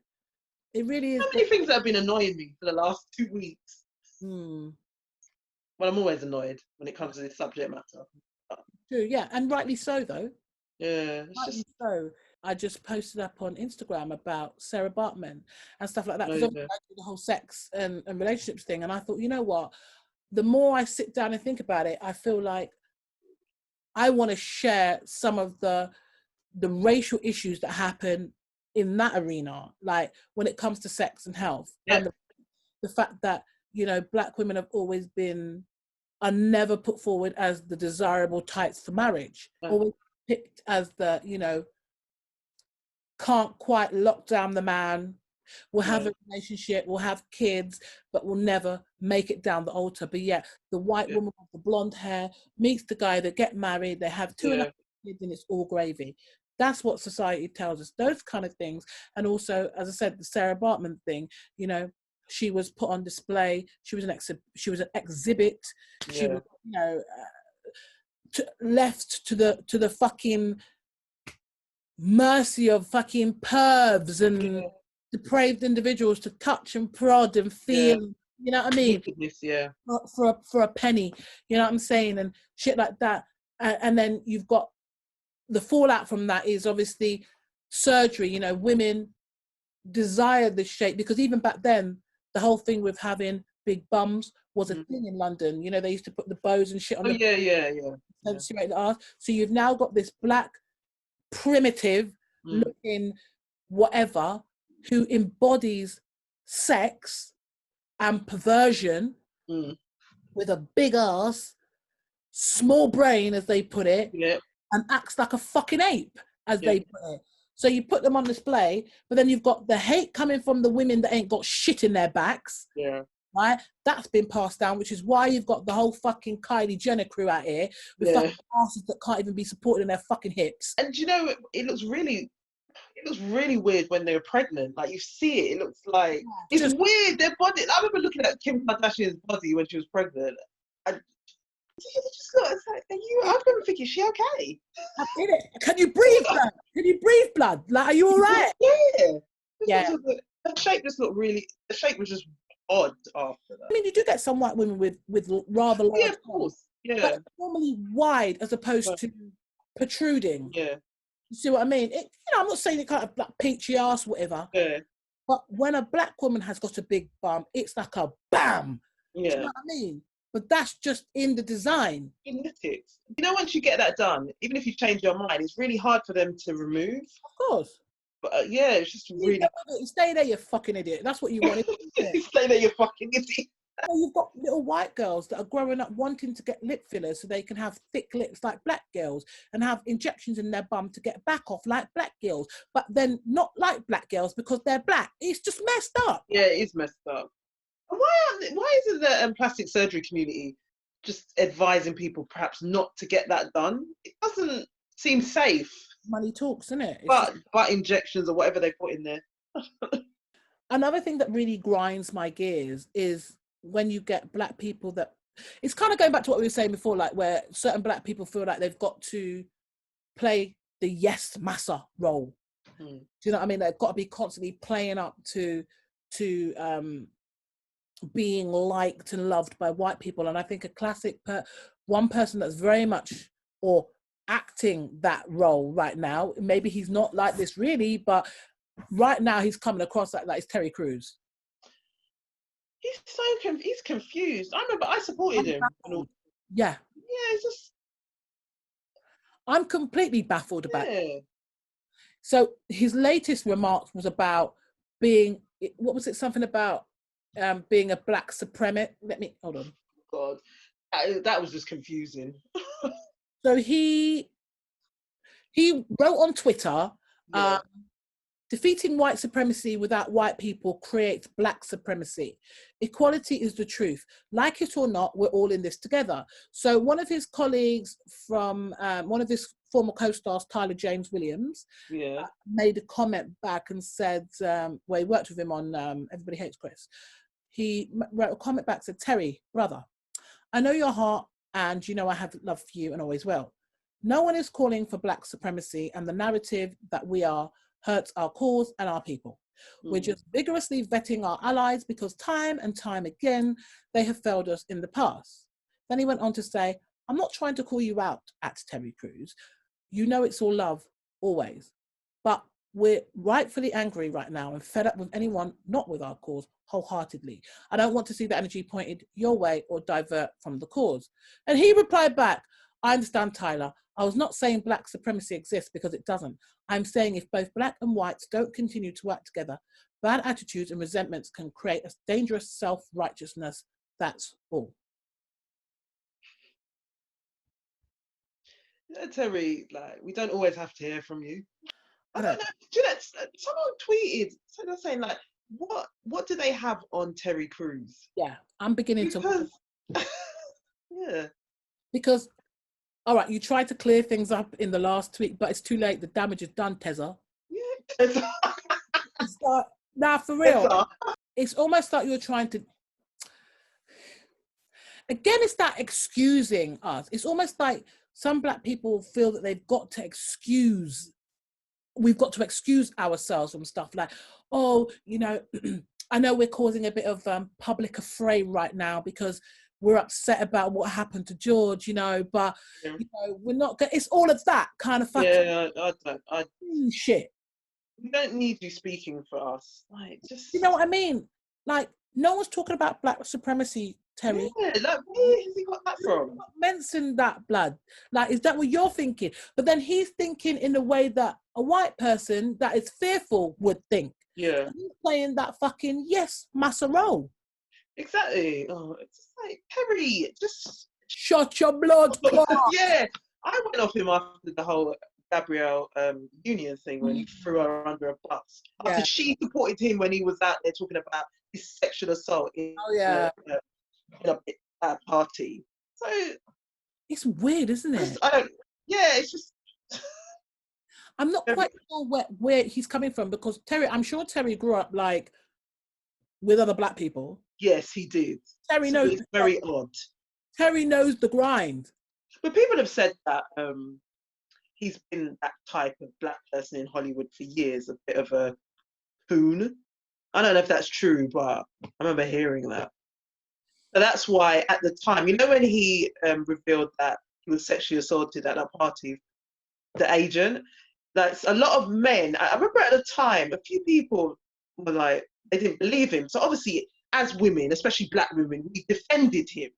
It really is. How many things that have been annoying me for the last 2 weeks? Well, I'm always annoyed when it comes to this subject matter. True, yeah, and rightly so, though. Yeah, so. I just posted up on Instagram about Sarah Bartman and stuff like that, because I do the whole sex and relationships thing, and I thought, you know what? The more I sit down and think about it, I feel like I want to share some of the racial issues that happen in that arena, like when it comes to sex and health, and the fact that, you know, Black women have always are never put forward as the desirable types for marriage, always picked as the, you know, can't quite lock down the man, will have a relationship, will have kids, but will never make it down the altar. But yet the white woman with the blonde hair meets the guy, they get married, they have 2 and a half kids, and it's all gravy. That's what society tells us, those kind of things. And also, as I said, the Sarah Bartman thing, you know, she was put on display. She was an exhibit. She was, you know, left to the fucking mercy of fucking pervs and depraved individuals to touch and prod and feel. You know what I mean? For a penny. You know what I'm saying? And shit like that. And then you've got the fallout from that is obviously surgery. You know, women desire this shape, because even back then, the whole thing with having big bums was a thing in London. You know, they used to put the bows and shit on accentuate the arse. So you've now got this black, primitive looking whatever who embodies sex and perversion with a big ass, small brain, as they put it, and acts like a fucking ape, as they put it. So you put them on display, but then you've got the hate coming from the women that ain't got shit in their backs. Right? That's been passed down, which is why you've got the whole fucking Kylie Jenner crew out here with fucking asses that can't even be supported in their fucking hips. And you know, it looks really weird when they're pregnant. Like, you see it looks like it's weird. Their body. I remember looking at Kim Kardashian's body when she was pregnant. It just looks like, I remember thinking, is she okay? Can you breathe, blood? Can you breathe, blood? Like, are you all right? The shape just looked really. The shape was just odd after that. I mean, you do get some white women with rather large. Yeah, of course. Yeah. But normally wide as opposed to protruding. Yeah. You see what I mean? You know, I'm not saying it can't have like peachy ass, whatever. Yeah. But when a black woman has got a big bum, it's like a bam. Yeah. Do you know what I mean? But that's just in the design. Genetics. You know, once you get that done, even if you change your mind, it's really hard for them to remove. Of course. But it's just really. Stay there, you fucking idiot. That's what you want. Stay there, you fucking idiot. Well, you've got little white girls that are growing up wanting to get lip fillers so they can have thick lips like black girls and have injections in their bum to get back off like black girls, but then not like black girls because they're black. It's just messed up. Yeah, it is messed up. Why isn't the plastic surgery community just advising people perhaps not to get that done? It doesn't seem safe. Money talks, isn't it? But injections or whatever they put in there. another thing that really grinds my gears is when you get black people that, it's kind of going back to what we were saying before, like where certain black people feel like they've got to play the yes massa role. Do you know what I mean? They've got to be constantly playing up to being liked and loved by white people. And I think a classic one person that's very much or acting that role right now, maybe he's not like this really, but right now he's coming across like that, is Terry Crews. He's so he's confused. I remember I supported him. Yeah. Yeah, it's just, I'm completely baffled about yeah. it. So his latest remarks was about being, what was it? Something about being a black supremacist. Let me, hold on. God, that was just confusing. So he wrote on Twitter, defeating white supremacy without white people creates black supremacy. Equality is the truth. Like it or not, we're all in this together. So one of his colleagues from, one of his former co-stars, Tyler James Williams, made a comment back and said, well, he worked with him on Everybody Hates Chris. He wrote a comment back, said, Terry, brother, I know your heart and you know I have love for you and always will. No one is calling for black supremacy, and the narrative that we are hurts our cause and our people. We're just vigorously vetting our allies because time and time again, they have failed us in the past. Then he went on to say, I'm not trying to call you out at Terry Crews. You know it's all love, always. But we're rightfully angry right now and fed up with anyone not with our cause wholeheartedly. I don't want to see the energy pointed your way or divert from the cause. And he replied back, I understand, Tyler. I was not saying black supremacy exists because it doesn't. I'm saying if both black and whites don't continue to work together, bad attitudes and resentments can create a dangerous self-righteousness. That's all. Yeah, Terry, like, we don't always have to hear from you. I don't know. Do you know, someone tweeted, so they're saying, like, what do they have on Terry Crews? Yeah, I'm beginning to. Yeah. Because, all right, you tried to clear things up in the last tweet, but it's too late. The damage is done, Tezza. Yeah. It's like, nah, for real. It's almost like you're trying to. Again, it's that excusing us. It's almost like some black people feel that they've got to excuse. We've got to excuse ourselves from stuff like, oh, you know, I know we're causing a bit of public affray right now because we're upset about what happened to George, you know, but you know, we're not. It's all of that kind of fucking shit. We don't need you speaking for us. Like, just, you know what I mean? Like, no one's talking about black supremacy, Terry. Yeah, like, where has he got that from? Mention that, blood. Like, is that what you're thinking? But then he's thinking in a way that a white person that is fearful would think. Yeah. He's playing that fucking yes massa role. Exactly. Oh, it's just like, Terry, just shut your blood. Yeah, I went off him after the whole Gabrielle Union thing when he threw her under a bus. After she supported him when he was out there talking about his sexual assault in a party. So it's weird, isn't it? It's just. I'm not quite sure where he's coming from, because Terry, I'm sure Terry grew up like with other black people. Yes, he did. Terry knows. It's very odd. Terry knows the grind. But people have said that he's been that type of black person in Hollywood for years, a bit of a coon. I don't know if that's true, but I remember hearing that. So that's why at the time, you know, when he revealed that he was sexually assaulted at that party, the agent, that's a lot of men. I remember at the time, a few people were like, they didn't believe him. So obviously, as women, especially black women, we defended him,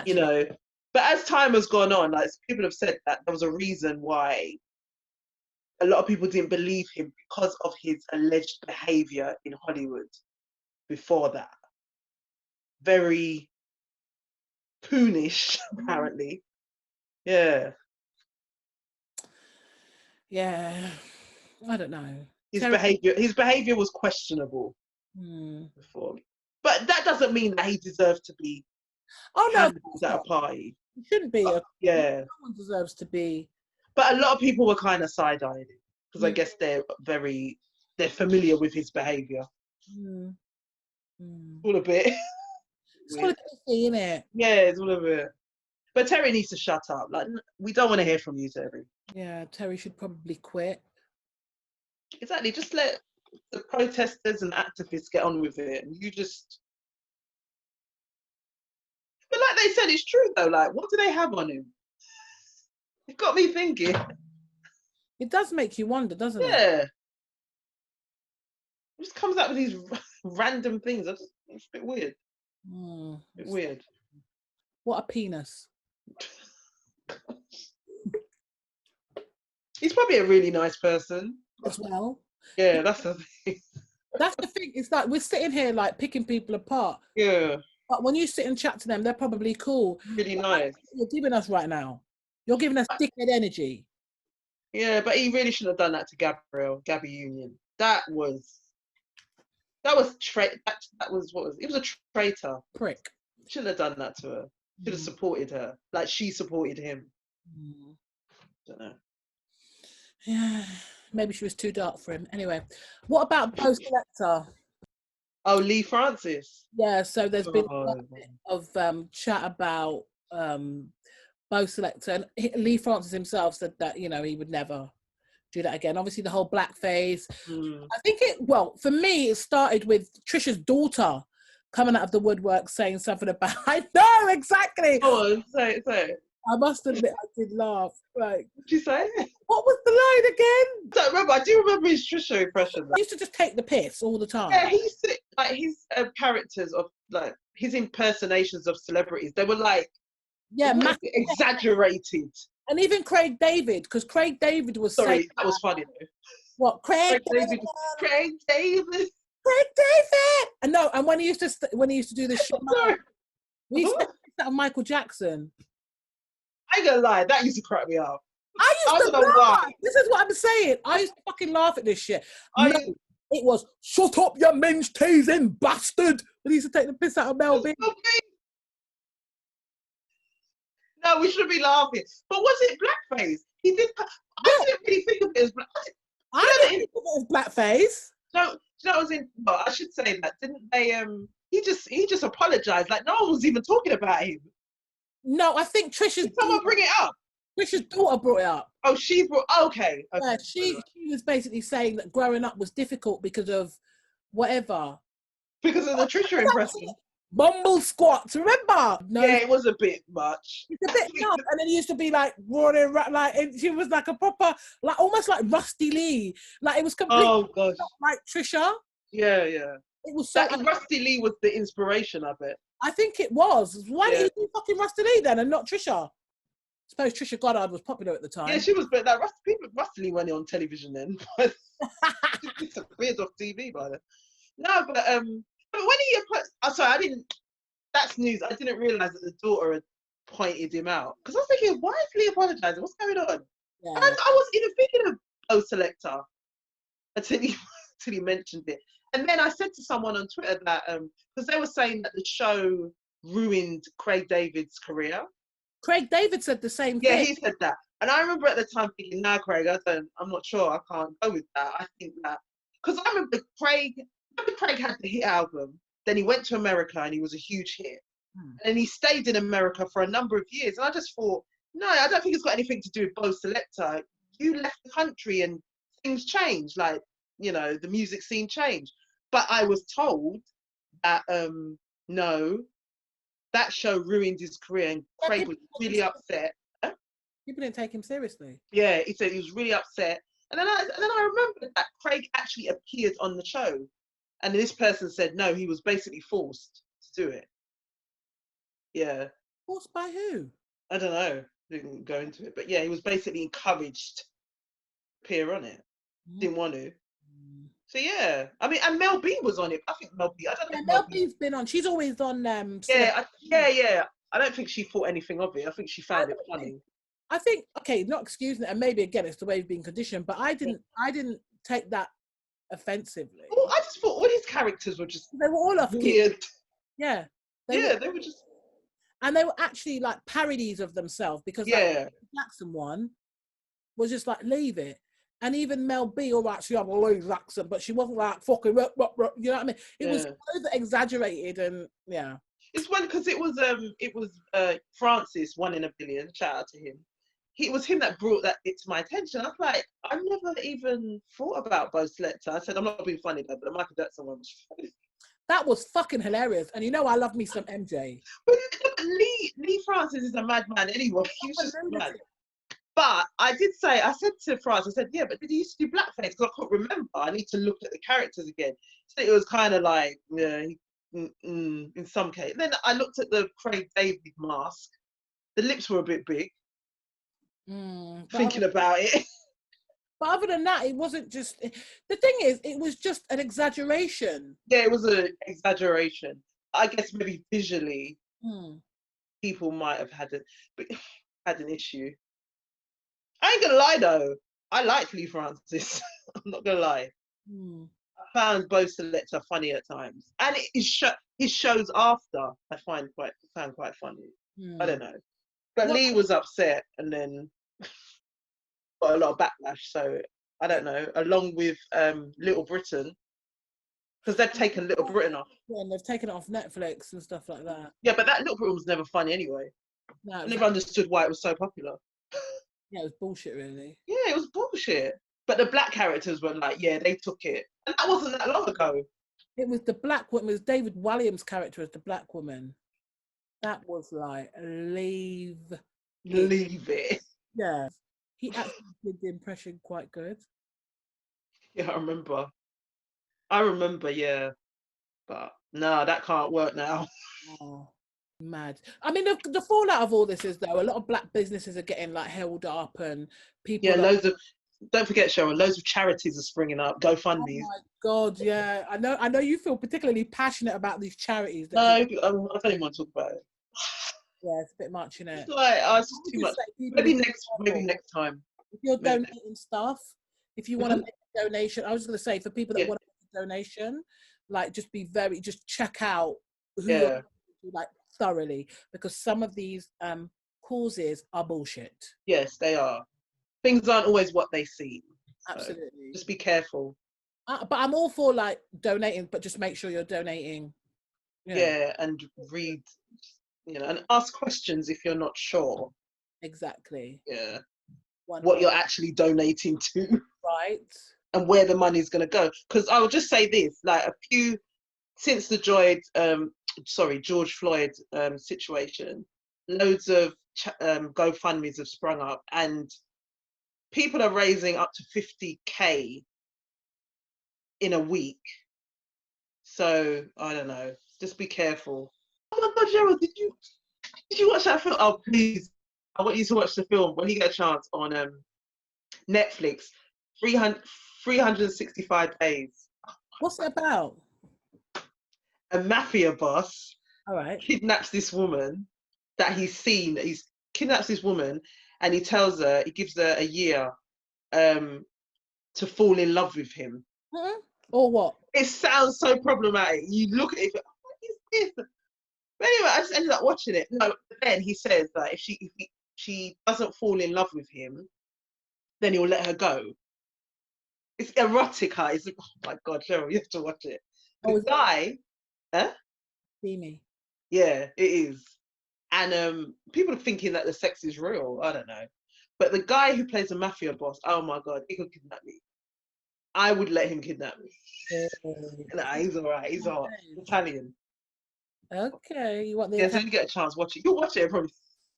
you know. But as time has gone on, like, people have said that there was a reason why a lot of people didn't believe him, because of his alleged behavior in Hollywood before that. Very coonish, apparently. Yeah. Yeah. I don't know. His behavior was questionable before. But that doesn't mean that he deserves to be at a party. He shouldn't be. No one deserves to be. But a lot of people were kind of side-eyeing it, because I guess they're familiar with his behavior. Mm. Mm. All a bit It's all a weird. bit iffy, isn't it? Yeah, it's all a bit. But Terry needs to shut up. Like, we don't want to hear from you, Terry. Yeah, Terry should probably quit. Exactly. Just let the protesters and activists get on with it. And you just. But like they said, it's true though. Like, what do they have on him? It got me thinking. It does make you wonder, doesn't it? Yeah. It just comes out with these random things. It's a bit weird. Mm. A bit weird. What a penis. He's probably a really nice person. As well. Yeah, that's the thing. That's the thing. It's like we're sitting here like picking people apart. Yeah. But when you sit and chat to them, they're probably cool. Really nice. You're giving us right now. You're giving us dickhead energy. Yeah, but he really shouldn't have done that to Gabby Union. That was that was what was it was a traitor. Prick. Shouldn't have done that to her. Should have supported her. Like she supported him. Don't know. Yeah. Maybe she was too dark for him. Anyway, what about Bo Selector? Oh, Lee Francis. Yeah, so there's been a bit of chat about Bo Selector, and Lee Francis himself said that, you know, he would never do that again. Obviously, the whole blackface. I think for me, it started with Trisha's daughter coming out of the woodwork saying something about, I know, exactly. Oh, say it. I must admit, I did laugh. Like, what did you say? What was the line again? I don't remember. I do remember his Trisha impression. He used to just take the piss all the time. Yeah, he used to, like his characters of like his impersonations of celebrities. They were like, exaggerated. And even Craig David, because Craig David was saying that was funny though. What Craig David? Craig David. And no, and when he used to do this shit, we used to that of Michael Jackson. I ain't gonna lie, that used to crack me up. I used to laugh. This is what I'm saying. I used to fucking laugh at this shit. It was shut up, you minge teasing bastard. When he used to take the piss out of Mel B. No, we should be laughing. But was it blackface? He did. I didn't really think of it as blackface. I didn't think of it as blackface. No, that was in. Well, I should say that, didn't they? He just apologized. Like no one was even talking about him. No, I think Trisha's. Did someone bring it up? Trisha's daughter brought it up. Oh, she brought. Okay. Yeah, she was basically saying that growing up was difficult because of whatever. Because of the Trisha impression. Bumble squats, remember? No, yeah, it was a bit much. It's a bit nuts, and then he used to be like roaring, like she was like a proper, like almost like Rusty Lee. Like it was completely like Trisha. Yeah. It was so. Rusty Lee was the inspiration of it. I think it was. Why did he do fucking Rusty Lee then and not Trisha? I suppose Trisha Goddard was popular at the time. Yeah, she was, but like Rusty Lee went on television then. She disappeared off TV by then. No, but when he sorry, I didn't. That's news. I didn't realize that the daughter had pointed him out because I was thinking, why is Lee apologizing? What's going on? Yeah. And I wasn't even thinking of O Selector until he mentioned it. And then I said to someone on Twitter that because they were saying that the show ruined Craig David's career. Craig David said the same thing. Yeah, he said that. And I remember at the time thinking, nah, Craig, I'm not sure. I can't go with that. I think that because I remember Craig had the hit album. Then he went to America and he was a huge hit. And he stayed in America for a number of years. And I just thought, no, I don't think it's got anything to do with Bo Selector. You left the country and things changed. Like, you know, the music scene changed. But I was told that, no, that show ruined his career and Craig was really upset. People didn't take him seriously. Yeah, he said he was really upset. And then I remembered that Craig actually appeared on the show. And this person said, no, he was basically forced to do it. Yeah. Forced by who? I don't know. Didn't go into it. But yeah, he was basically encouraged to appear on it. Didn't want to. So yeah. I mean, and Mel B was on it. I think Mel B, I don't know. Yeah, Mel B's been on. She's always on. Yeah. I don't think she thought anything of it. I think she found it funny. I think, okay, not excusing it, and maybe again, it's the way we've been conditioned, but I didn't take that offensively. Well, I just thought all his characters were just they were all off weird. Yeah. They were just, and they were actually like parodies of themselves because the Jackson one was just like leave it. And even Mel B, all right, she had a Lee's accent, but she wasn't like fucking, you know what I mean? It was over exaggerated, and yeah. It's one because it was Francis, 1 in a billion. Shout out to him. It was him that brought it to my attention. I was like, I never even thought about Bo Selector. I said, I'm not being funny though, but the Michael Jackson one was funny. That was fucking hilarious. And you know, I love me some MJ. But Lee Francis is a madman anyway. He was just mad. But I said to Francis, I said, yeah, but did he used to do blackface? Because I couldn't remember. I need to look at the characters again. So it was kind of like, yeah, in some case. Then I looked at the Craig David mask. The lips were a bit big. Thinking about it. But other than that, it wasn't just... The thing is, it was just an exaggeration. Yeah, it was an exaggeration. I guess maybe visually, people might have had an issue. I ain't gonna lie though. I liked Lee Francis. I'm not gonna lie. I found Bo Selector funny at times, and his shows after I found quite funny. I don't know, but Lee was upset, and then got a lot of backlash. So I don't know. Along with Little Britain, because they've taken Little Britain off. Yeah, and they've taken it off Netflix and stuff like that. Yeah, but that Little Britain was never funny anyway. No, I never understood why it was so popular. Yeah, it was bullshit, really. Yeah, it was bullshit. But the black characters were like, yeah, they took it. And that wasn't that long ago. It was the black woman, it was David Walliams' character as the black woman. That was like, leave it. Yeah. He actually did the impression quite good. Yeah, I remember, yeah. But no, that can't work now. Oh, mad. I mean, the fallout of all this is, though, a lot of black businesses are getting like held up, and people. Yeah, don't forget, Cheryl, loads of charities are springing up. GoFundMe. Oh my God, yeah. I know you feel particularly passionate about these charities. No, I don't even want to talk about it. Yeah, it's a bit much, isn't it? It's like, it's just too much. Maybe next time. If you're donating stuff, if you want to make a donation, I was going to say, for people that want to make a donation, like, just check out who you're like thoroughly, because some of these causes are bullshit. Yes, they are. Things aren't always what they seem. Absolutely. So just be careful. But I'm all for like donating, but just make sure you're donating. Yeah, and read, and ask questions if you're not sure. Exactly. Yeah. What you're actually donating to. Right. And where the money's going to go. Because I will just say this, like since the George Floyd situation, loads of GoFundMes have sprung up, and people are raising up to 50k in a week. So I don't know. Just be careful. Oh my God, Gerald, did you watch that film? Oh, please. I want you to watch the film when you get a chance on Netflix. 365 days. What's it about? A mafia boss kidnaps this woman that he's seen. He kidnaps this woman, and he gives her a year to fall in love with him. Or what? It sounds so problematic. You look at it, what is this? But anyway, I just ended up watching it. No, then he says that if she doesn't fall in love with him, then he'll let her go. It's erotic, oh my God, Cheryl, you have to watch it. The guy, steamy. Yeah, it is. And people are thinking that the sex is real. I don't know. But the guy who plays the mafia boss, oh my God, he could kidnap me. I would let him kidnap me. Nah, he's all right. He's all right. Italian. Okay. You want the so you get a chance, watch it. You'll watch it, probably.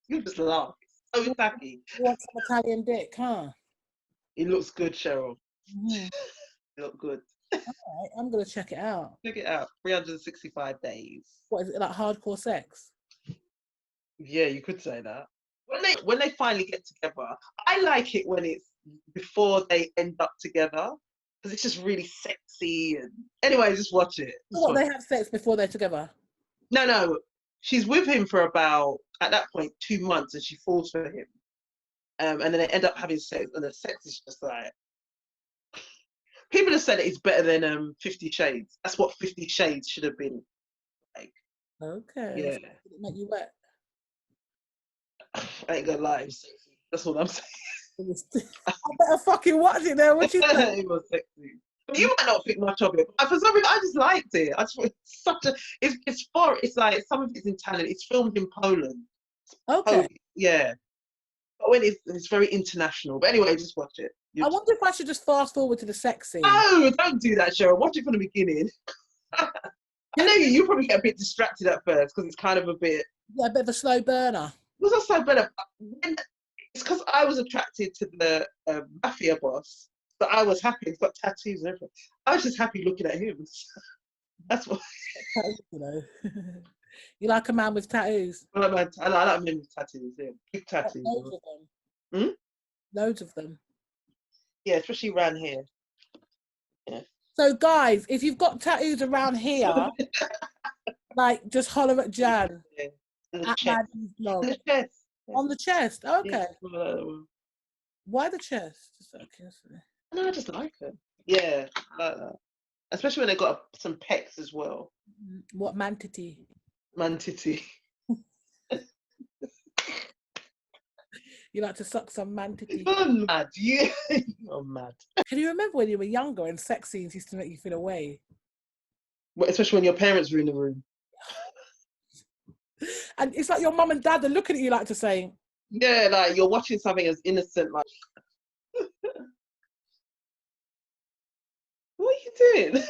You'll just laugh. It's so tacky. You want some Italian dick, huh? It looks good, Cheryl. It looks good. All right, I'm going to check it out. Check it out. 365 days. What is it, like hardcore sex? Yeah, you could say that. When they finally get together, I like it when it's before they end up together, because it's just really sexy. And anyway, just watch it. They have sex before they're together? No. She's with him for about, at that point, 2 months, and she falls for him. And then they end up having sex, and the sex is just like... People have said it's better than 50 Shades. That's what 50 Shades should have been like. Okay. Yeah. Did it make you wet? I ain't gonna lie. That's all I'm saying. I better fucking watch it there. What you think? It was sexy. You might not think much of it, but for some reason I just liked it. I just thought it's such a it's like some of it's in Italian. It's filmed in Poland. Okay. Yeah. But when it's very international. But anyway, just watch it. I wonder if I should just fast forward to the sex scene. No, don't do that, Cheryl. Watch it from the beginning. I know you probably get a bit distracted at first because it's kind of a bit of a slow burner. It was also better. It's because I was attracted to the mafia boss, but I was happy. He's got tattoos and everything. I was just happy looking at him. That's what. You know, you like a man with tattoos. I like men with tattoos. Yeah, big tattoos. Loads of them. Loads of them. Yeah, especially around here. Yeah. So, guys, if you've got tattoos around here, like just holler at Jan. Yeah. At Maddie's blog. The chest. On the chest. Okay. Yeah. Why the chest? No, I just like it. Yeah, I like that. Especially when they got some pecs as well. What mantity? Mantity. You like to suck some mantity? You're mad. You're mad. Can you remember when you were younger and sex scenes used to make you feel away? Well, especially when your parents were in the room. And it's like your mum and dad are looking at you like to say... Yeah, like you're watching something as innocent, like... What are you doing?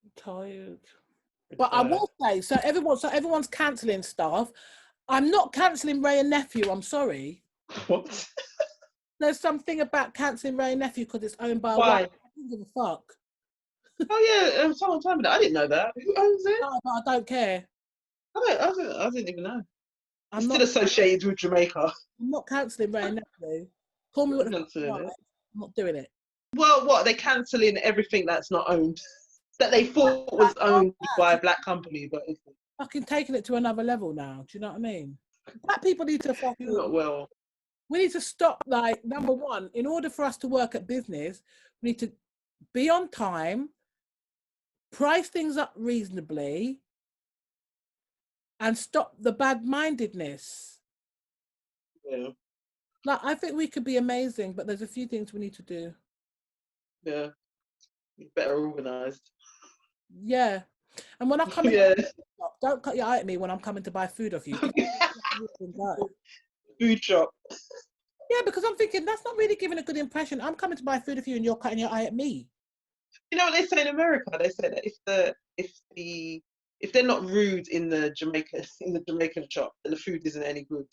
I'm tired. But I will say, so everyone's cancelling stuff. I'm not cancelling Ray and Nephew, I'm sorry. What? There's something about cancelling Ray and Nephew because it's owned by... Why? I don't give a fuck. Oh yeah, someone told me that. I didn't know that. Who owns it? No, but I don't care. I didn't even know. I'm It's not still associated with Jamaica. I'm not cancelling Ray and Nephew. Call me what the fuck you want. I'm not doing it. Well, what? They're cancelling everything that's not owned. That they thought was owned by a black company, but it's fucking taking it to another level now. Do you know what I mean? Black people need to fucking... not well. We need to stop, like, number one, in order for us to work at business, we need to be on time, price things up reasonably, and stop the bad-mindedness. Yeah. Like, I think we could be amazing, but there's a few things we need to do. Yeah. Better organised. Yeah. And when I come in, don't cut your eye at me when I'm coming to buy food off you. Food shop. Yeah, because I'm thinking that's not really giving a good impression. I'm coming to buy food off you and you're cutting your eye at me. You know what they say in America? They say that if they're not rude in the Jamaican shop, then the food isn't any good.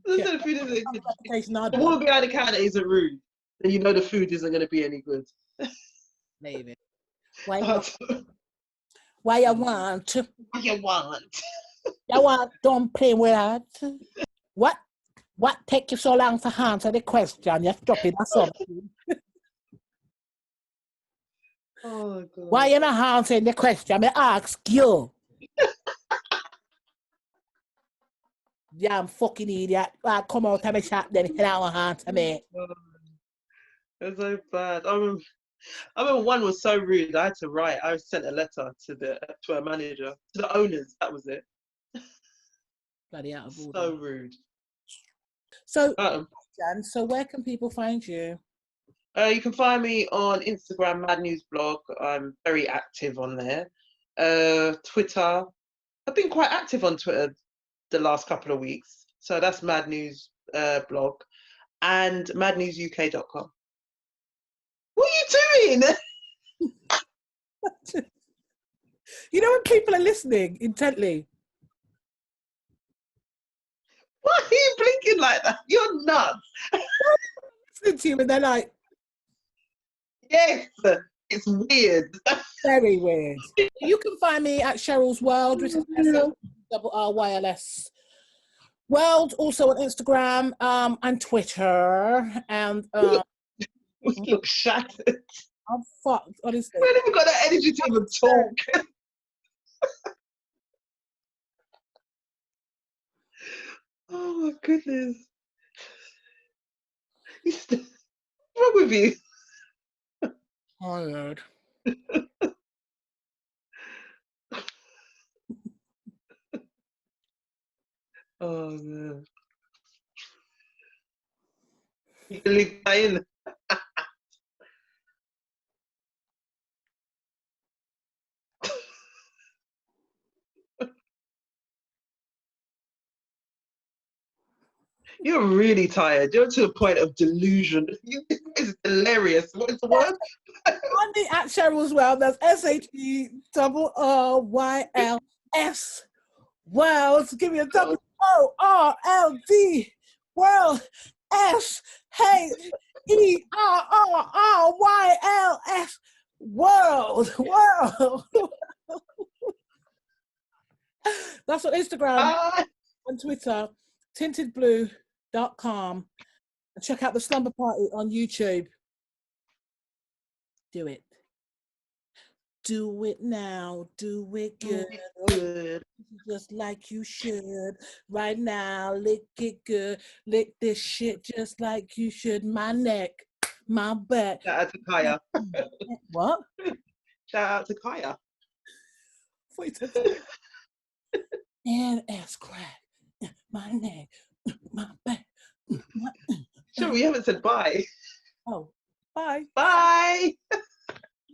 Yeah. The food isn't good. The woman behind the counter isn't rude, then you know the food isn't going to be any good. Maybe. Why you want? Why you want? You want dumpling with that? What take you so long to answer the question? You're dropping or something. Oh, God. Why you not answering the question? I ask you. Damn fucking idiot. Come out of my shop then and I want to answer me. It's so bad. I remember one was so rude. I had to write. I sent a letter to a manager, to the owners. That was it. Bloody out of order. So rude. So, Jan, so where can people find you? You can find me on Instagram, Mad News Blog. I'm very active on there. Twitter. I've been quite active on Twitter the last couple of weeks. So that's Mad News Blog and madnewsuk.com. What are you doing? You know when people are listening intently? Why are you blinking like that? You're nuts. Listening to you and they're like... Yes, it's weird. Very weird. You can find me at Cheryl's World, which is SLRYLS World, also on Instagram and Twitter. And we look shattered. I'm fucked, honestly. We haven't even got that energy to even talk. Oh my goodness. What's wrong with you? Tired. Oh no. You can leave that in. You're really tired. You're to a point of delusion. It's hilarious. What is the word? Andy at Cheryl's Well. That's SHERRYLS. Wells. Give me a WORLD. World. SHERRYLS. World. World. That's on Instagram and Twitter. Tintedblue.com. And check out the Slumber Party on YouTube. Do it. Do it now. Do it good. Just like you should. Right now, lick it good. Lick this shit just like you should. My neck, my back. Shout out to Kaya. What? Shout out to Kaya. And ass crack. My neck, my back. Sure, we haven't said bye. Oh, bye. Bye.